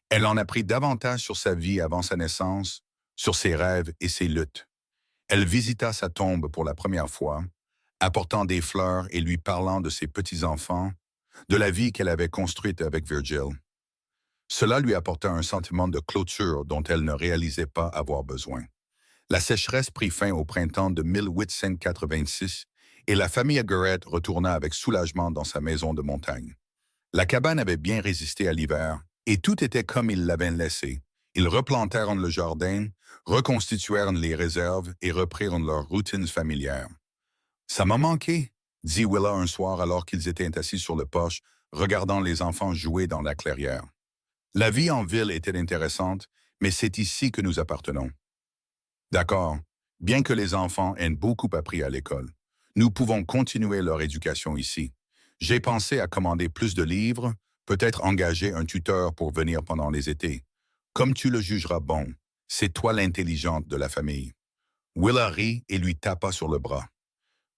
Elle en apprit davantage sur sa vie avant sa naissance, sur ses rêves et ses luttes. Elle visita sa tombe pour la première fois, apportant des fleurs et lui parlant de ses petits-enfants, de la vie qu'elle avait construite avec Virgil. Cela lui apporta un sentiment de clôture dont elle ne réalisait pas avoir besoin. La sécheresse prit fin au printemps de 1886 et la famille Garrett retourna avec soulagement dans sa maison de montagne. La cabane avait bien résisté à l'hiver et tout était comme ils l'avaient laissé. Ils replantèrent le jardin, reconstituèrent les réserves et reprirent leur routine familière. « Ça m'a manqué », dit Willa un soir alors qu'ils étaient assis sur le porche, regardant les enfants jouer dans la clairière. « La vie en ville était intéressante, mais c'est ici que nous appartenons. » D'accord, bien que les enfants aient beaucoup appris à l'école, nous pouvons continuer leur éducation ici. J'ai pensé à commander plus de livres, peut-être engager un tuteur pour venir pendant les étés. Comme tu le jugeras bon, c'est toi l'intelligente de la famille. Willa rit et lui tapa sur le bras.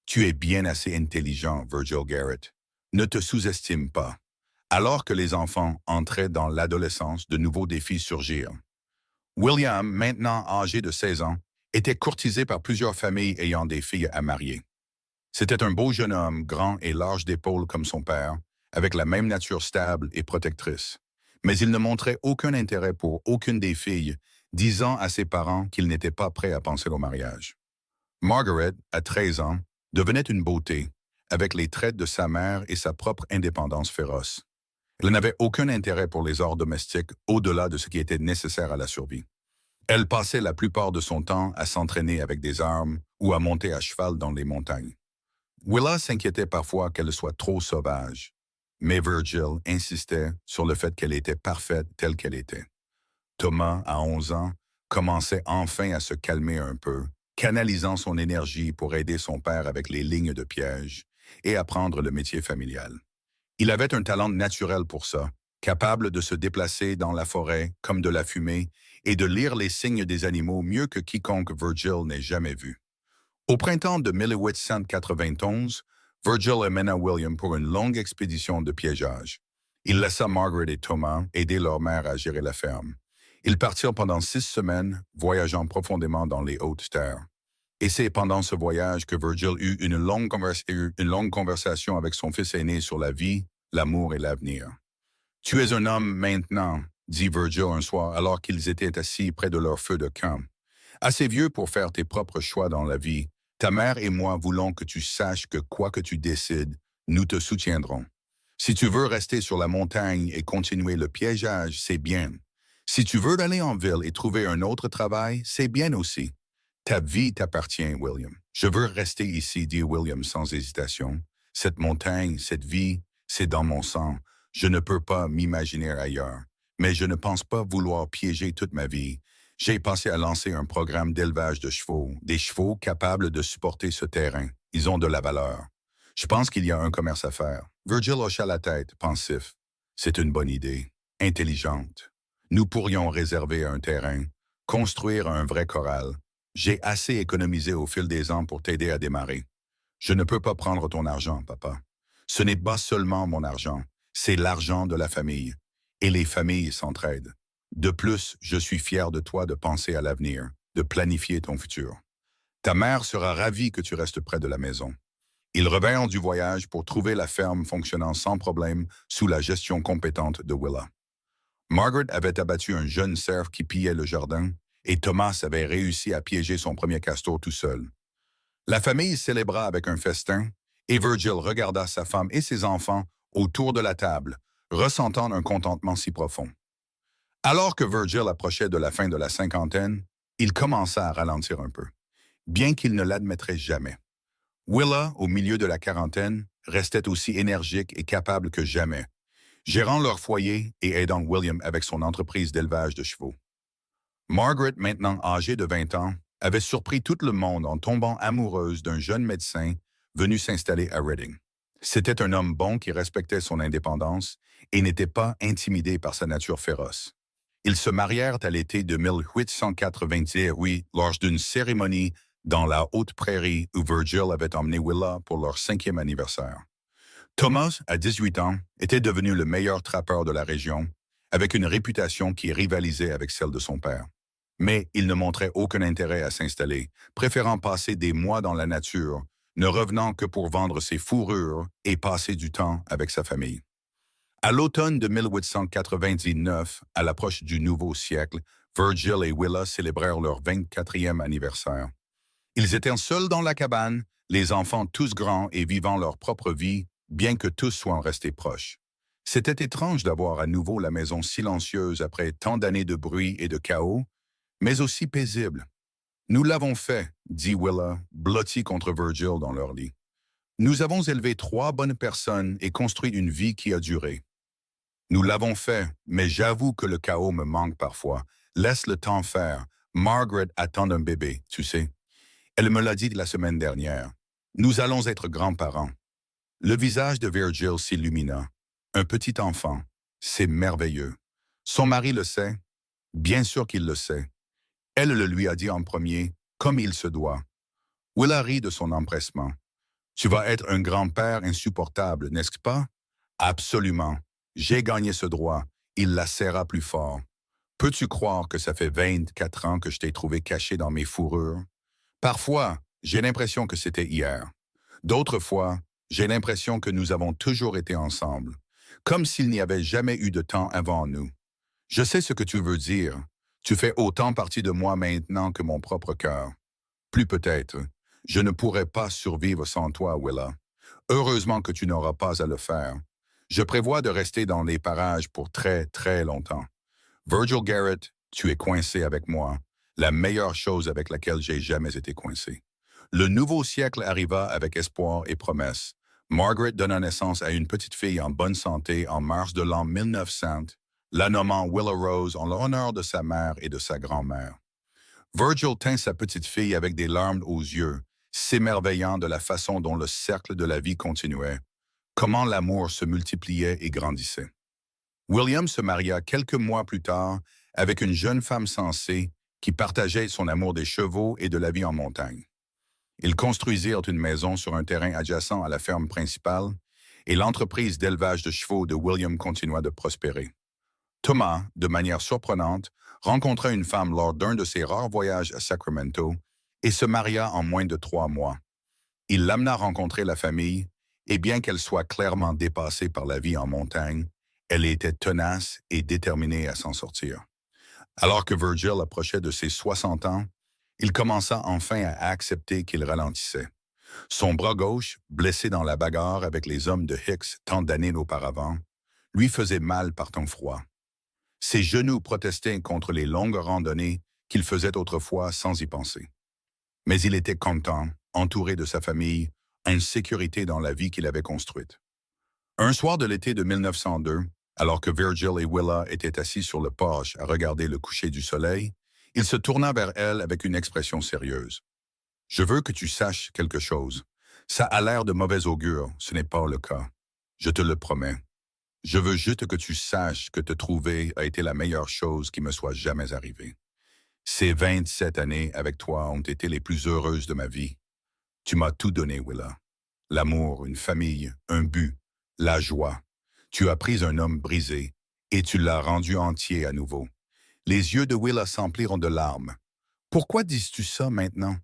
Tu es bien assez intelligent, Virgil Garrett. Ne te sous-estime pas. Alors que les enfants entraient dans l'adolescence, de nouveaux défis surgirent. William, maintenant âgé de 16 ans, était courtisé par plusieurs familles ayant des filles à marier. C'était un beau jeune homme, grand et large d'épaules comme son père, avec la même nature stable et protectrice. Mais il ne montrait aucun intérêt pour aucune des filles, disant à ses parents qu'il n'était pas prêt à penser au mariage. Margaret, à 13 ans, devenait une beauté, avec les traites de sa mère et sa propre indépendance féroce. Elle n'avait aucun intérêt pour les arts domestiques au-delà de ce qui était nécessaire à la survie. Elle passait la plupart de son temps à s'entraîner avec des armes ou à monter à cheval dans les montagnes. Willa s'inquiétait parfois qu'elle soit trop sauvage, mais Virgil insistait sur le fait qu'elle était parfaite telle qu'elle était. Thomas, à 11 ans, commençait enfin à se calmer un peu, canalisant son énergie pour aider son père avec les lignes de piège et apprendre le métier familial. Il avait un talent naturel pour ça, capable de se déplacer dans la forêt comme de la fumée et de lire les signes des animaux mieux que quiconque Virgil n'ait jamais vu. Au printemps de 1891, Virgil amena William pour une longue expédition de piégeage. Il laissa Margaret et Thomas aider leur mère à gérer la ferme. Ils partirent pendant 6 semaines, voyageant profondément dans les hautes terres. Et c'est pendant ce voyage que Virgil eut une longue conversation avec son fils aîné sur la vie, l'amour et l'avenir. « Tu es un homme maintenant », dit Virgil un soir alors qu'ils étaient assis près de leur feu de camp. « Assez vieux pour faire tes propres choix dans la vie. Ta mère et moi voulons que tu saches que quoi que tu décides, nous te soutiendrons. Si tu veux rester sur la montagne et continuer le piégeage, c'est bien. Si tu veux aller en ville et trouver un autre travail, c'est bien aussi. Ta vie t'appartient, William. Je veux rester ici, dit William sans hésitation. Cette montagne, cette vie, c'est dans mon sang. Je ne peux pas m'imaginer ailleurs. Mais je ne pense pas vouloir piéger toute ma vie. J'ai pensé à lancer un programme d'élevage de chevaux, des chevaux capables de supporter ce terrain. Ils ont de la valeur. Je pense qu'il y a un commerce à faire. Virgil hocha la tête, pensif. C'est une bonne idée, intelligente. Nous pourrions réserver un terrain, construire un vrai corral. J'ai assez économisé au fil des ans pour t'aider à démarrer. Je ne peux pas prendre ton argent, papa. Ce n'est pas seulement mon argent, c'est l'argent de la famille. Et les familles s'entraident. De plus, je suis fier de toi de penser à l'avenir, de planifier ton futur. Ta mère sera ravie que tu restes près de la maison. Ils revinrent du voyage pour trouver la ferme fonctionnant sans problème sous la gestion compétente de Willa. Margaret avait abattu un jeune cerf qui pillait le jardin et Thomas avait réussi à piéger son premier castor tout seul. La famille célébra avec un festin et Virgil regarda sa femme et ses enfants autour de la table, ressentant un contentement si profond. Alors que Virgil approchait de la fin de la cinquantaine, il commença à ralentir un peu, bien qu'il ne l'admettrait jamais. Willa, au milieu de la quarantaine, restait aussi énergique et capable que jamais, gérant leur foyer et aidant William avec son entreprise d'élevage de chevaux. Margaret, maintenant âgée de 20 ans, avait surpris tout le monde en tombant amoureuse d'un jeune médecin venu s'installer à Reading. C'était un homme bon qui respectait son indépendance et n'était pas intimidé par sa nature féroce. Ils se marièrent à l'été de 1898 lors d'une cérémonie dans la haute prairie où Virgil avait emmené Willa pour leur 5e anniversaire. Thomas, à 18 ans, était devenu le meilleur trappeur de la région, avec une réputation qui rivalisait avec celle de son père. Mais il ne montrait aucun intérêt à s'installer, préférant passer des mois dans la nature, ne revenant que pour vendre ses fourrures et passer du temps avec sa famille. À l'automne de 1899, à l'approche du nouveau siècle, Virgil et Willa célébrèrent leur 24e anniversaire. Ils étaient seuls dans la cabane, les enfants tous grands et vivant leur propre vie, bien que tous soient restés proches. C'était étrange d'avoir à nouveau la maison silencieuse après tant d'années de bruit et de chaos, mais aussi paisible. « Nous l'avons fait », dit Willa, blotti contre Virgil dans leur lit. « Nous avons élevé 3 bonnes personnes et construit une vie qui a duré. Nous l'avons fait, mais j'avoue que le chaos me manque parfois. Laisse le temps faire. Margaret attend un bébé, tu sais. Elle me l'a dit la semaine dernière. Nous allons être grands-parents. » Le visage de Virgil s'illumina. Un petit enfant. C'est merveilleux. Son mari le sait. Bien sûr qu'il le sait. Elle le lui a dit en premier, comme il se doit. Willa rit de son empressement. Tu vas être un grand-père insupportable, n'est-ce pas? Absolument. J'ai gagné ce droit. Il la serra plus fort. Peux-tu croire que ça fait 24 ans que je t'ai trouvé caché dans mes fourrures? Parfois, j'ai l'impression que c'était hier. D'autres fois, j'ai l'impression que nous avons toujours été ensemble, comme s'il n'y avait jamais eu de temps avant nous. Je sais ce que tu veux dire. Tu fais autant partie de moi maintenant que mon propre cœur. Plus peut-être. Je ne pourrais pas survivre sans toi, Willa. Heureusement que tu n'auras pas à le faire. Je prévois de rester dans les parages pour très, très longtemps. Virgil Garrett, tu es coincé avec moi, la meilleure chose avec laquelle j'ai jamais été coincé. Le nouveau siècle arriva avec espoir et promesse. Margaret donna naissance à une petite fille en bonne santé en mars de l'an 1900, la nommant Willow Rose en l'honneur de sa mère et de sa grand-mère. Virgil tint sa petite fille avec des larmes aux yeux, s'émerveillant de la façon dont le cercle de la vie continuait, comment l'amour se multipliait et grandissait. William se maria quelques mois plus tard avec une jeune femme sensée qui partageait son amour des chevaux et de la vie en montagne. Ils construisirent une maison sur un terrain adjacent à la ferme principale et l'entreprise d'élevage de chevaux de William continua de prospérer. Thomas, de manière surprenante, rencontra une femme lors d'un de ses rares voyages à Sacramento et se maria en moins de 3 mois. Il l'amena rencontrer la famille et bien qu'elle soit clairement dépassée par la vie en montagne, elle était tenace et déterminée à s'en sortir. Alors que Virgil approchait de ses 60 ans, il commença enfin à accepter qu'il ralentissait. Son bras gauche, blessé dans la bagarre avec les hommes de Hicks tant d'années auparavant, lui faisait mal par temps froid. Ses genoux protestaient contre les longues randonnées qu'il faisait autrefois sans y penser. Mais il était content, entouré de sa famille, en sécurité dans la vie qu'il avait construite. Un soir de l'été de 1902, alors que Virgil et Willa étaient assis sur le porche à regarder le coucher du soleil, il se tourna vers elle avec une expression sérieuse. « Je veux que tu saches quelque chose. Ça a l'air de mauvais augure, ce n'est pas le cas. Je te le promets. Je veux juste que tu saches que te trouver a été la meilleure chose qui me soit jamais arrivée. Ces 27 années avec toi ont été les plus heureuses de ma vie. Tu m'as tout donné, Willa. L'amour, une famille, un but, la joie. Tu as pris un homme brisé et tu l'as rendu entier à nouveau. » Les yeux de Willa s'empliront de larmes. « Pourquoi dis-tu ça maintenant? »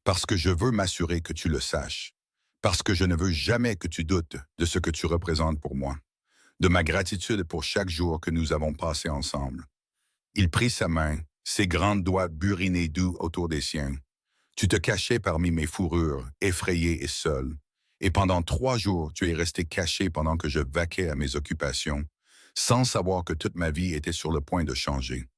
« Parce que je veux m'assurer que tu le saches. Parce que je ne veux jamais que tu doutes de ce que tu représentes pour moi. De ma gratitude pour chaque jour que nous avons passé ensemble. » Il prit sa main, ses grands doigts burinés doux autour des siens. « Tu te cachais parmi mes fourrures, effrayé et seul. Et pendant 3 jours, tu es resté caché pendant que je vaquais à mes occupations, sans savoir que toute ma vie était sur le point de changer.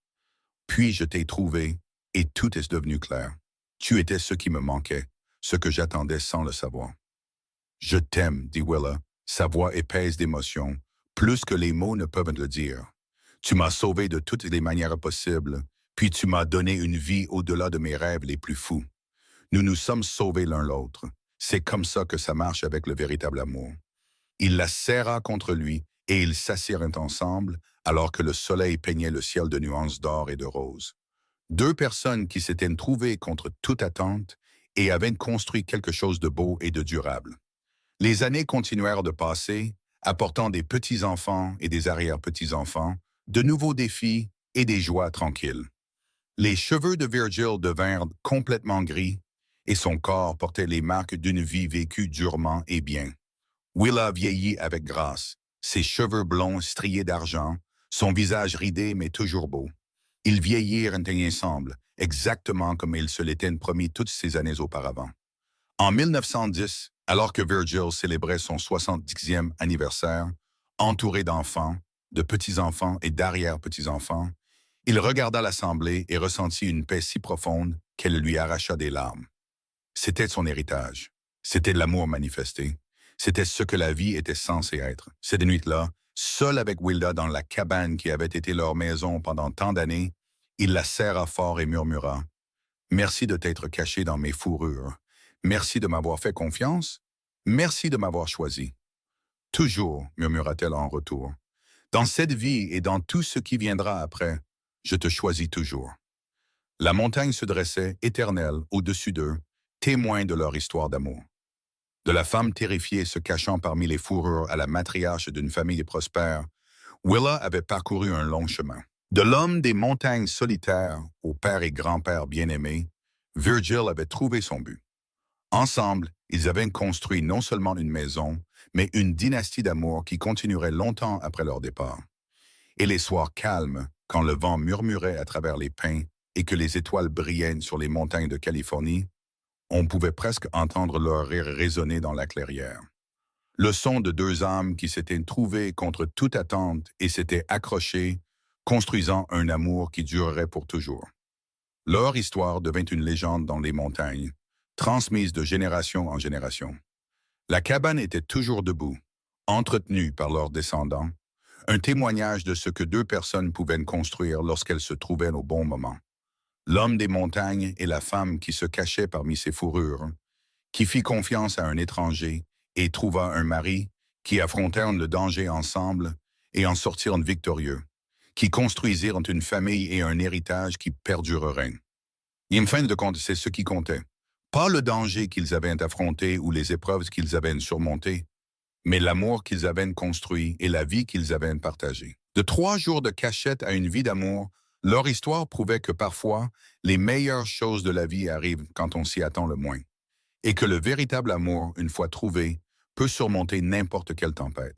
Puis je t'ai trouvé, et tout est devenu clair. Tu étais ce qui me manquait, ce que j'attendais sans le savoir. « Je t'aime, dit Willa, sa voix épaisse d'émotion, plus que les mots ne peuvent le dire. Tu m'as sauvé de toutes les manières possibles, puis tu m'as donné une vie au-delà de mes rêves les plus fous. Nous nous sommes sauvés l'un l'autre. C'est comme ça que ça marche avec le véritable amour. » Il la serra contre lui et ils s'assirent ensemble alors que le soleil peignait le ciel de nuances d'or et de rose. 2 personnes qui s'étaient trouvées contre toute attente et avaient construit quelque chose de beau et de durable. Les années continuèrent de passer, apportant des petits-enfants et des arrière-petits-enfants, de nouveaux défis et des joies tranquilles. Les cheveux de Virgil devinrent complètement gris et son corps portait les marques d'une vie vécue durement et bien. Willa vieillit avec grâce, ses cheveux blonds striés d'argent, son visage ridé mais toujours beau. Ils vieillirent ensemble, exactement comme ils se l'étaient promis toutes ces années auparavant. En 1910, alors que Virgil célébrait son 70e anniversaire, entouré d'enfants, de petits-enfants et d'arrière-petits-enfants, il regarda l'assemblée et ressentit une paix si profonde qu'elle lui arracha des larmes. C'était son héritage. C'était l'amour manifesté. C'était ce que la vie était censée être. Cette nuit-là, seul avec Wilda dans la cabane qui avait été leur maison pendant tant d'années, il la serra fort et murmura « Merci de t'être caché dans mes fourrures. Merci de m'avoir fait confiance. Merci de m'avoir choisi. » « Toujours, murmura-t-elle en retour. Dans cette vie et dans tout ce qui viendra après, je te choisis toujours. » La montagne se dressait, éternelle, au-dessus d'eux, témoin de leur histoire d'amour. De la femme terrifiée se cachant parmi les fourrures à la matriarche d'une famille prospère, Willa avait parcouru un long chemin. De l'homme des montagnes solitaires au père et grand-père bien-aimés, Virgil avait trouvé son but. Ensemble, ils avaient construit non seulement une maison, mais une dynastie d'amour qui continuerait longtemps après leur départ. Et les soirs calmes, quand le vent murmurait à travers les pins et que les étoiles brillaient sur les montagnes de Californie, on pouvait presque entendre leur rire résonner dans la clairière. Leçon de deux âmes qui s'étaient trouvées contre toute attente et s'étaient accrochées, construisant un amour qui durerait pour toujours. Leur histoire devint une légende dans les montagnes, transmise de génération en génération. La cabane était toujours debout, entretenue par leurs descendants, un témoignage de ce que deux personnes pouvaient construire lorsqu'elles se trouvaient au bon moment. L'homme des montagnes et la femme qui se cachait parmi ses fourrures, qui fit confiance à un étranger et trouva un mari, qui affrontèrent le danger ensemble et en sortirent victorieux, qui construisirent une famille et un héritage qui perdureraient. Et en fin de compte, c'est ce qui comptait. Pas le danger qu'ils avaient affronté ou les épreuves qu'ils avaient surmontées, mais l'amour qu'ils avaient construit et la vie qu'ils avaient partagée. De 3 jours de cachette à une vie d'amour, leur histoire prouvait que parfois, les meilleures choses de la vie arrivent quand on s'y attend le moins, et que le véritable amour, une fois trouvé, peut surmonter n'importe quelle tempête.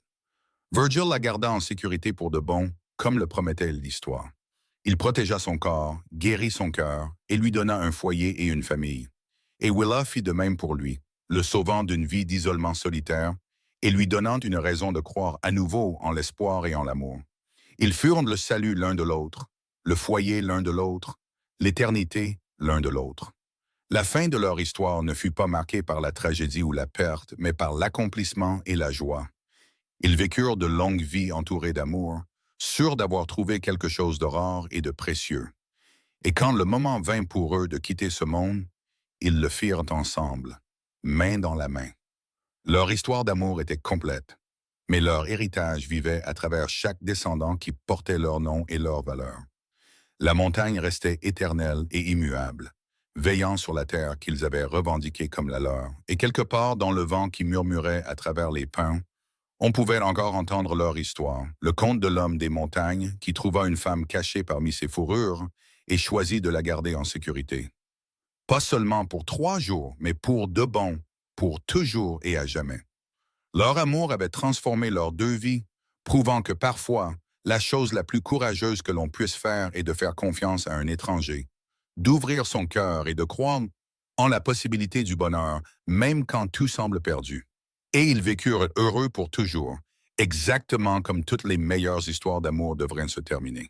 Virgil la garda en sécurité pour de bon, comme le promettait l'histoire. Il protégea son corps, guérit son cœur et lui donna un foyer et une famille. Et Willa fit de même pour lui, le sauvant d'une vie d'isolement solitaire et lui donnant une raison de croire à nouveau en l'espoir et en l'amour. Ils furent le salut l'un de l'autre, le foyer l'un de l'autre, l'éternité l'un de l'autre. La fin de leur histoire ne fut pas marquée par la tragédie ou la perte, mais par l'accomplissement et la joie. Ils vécurent de longues vies entourées d'amour, sûrs d'avoir trouvé quelque chose de rare et de précieux. Et quand le moment vint pour eux de quitter ce monde, ils le firent ensemble, main dans la main. Leur histoire d'amour était complète, mais leur héritage vivait à travers chaque descendant qui portait leur nom et leur valeur. La montagne restait éternelle et immuable, veillant sur la terre qu'ils avaient revendiquée comme la leur, et quelque part dans le vent qui murmurait à travers les pins, on pouvait encore entendre leur histoire, le conte de l'homme des montagnes qui trouva une femme cachée parmi ses fourrures et choisit de la garder en sécurité. Pas seulement pour 3 jours, mais pour de bon, pour toujours et à jamais. Leur amour avait transformé leurs deux vies, prouvant que parfois, la chose la plus courageuse que l'on puisse faire est de faire confiance à un étranger, d'ouvrir son cœur et de croire en la possibilité du bonheur, même quand tout semble perdu. Et ils vécurent heureux pour toujours, exactement comme toutes les meilleures histoires d'amour devraient se terminer.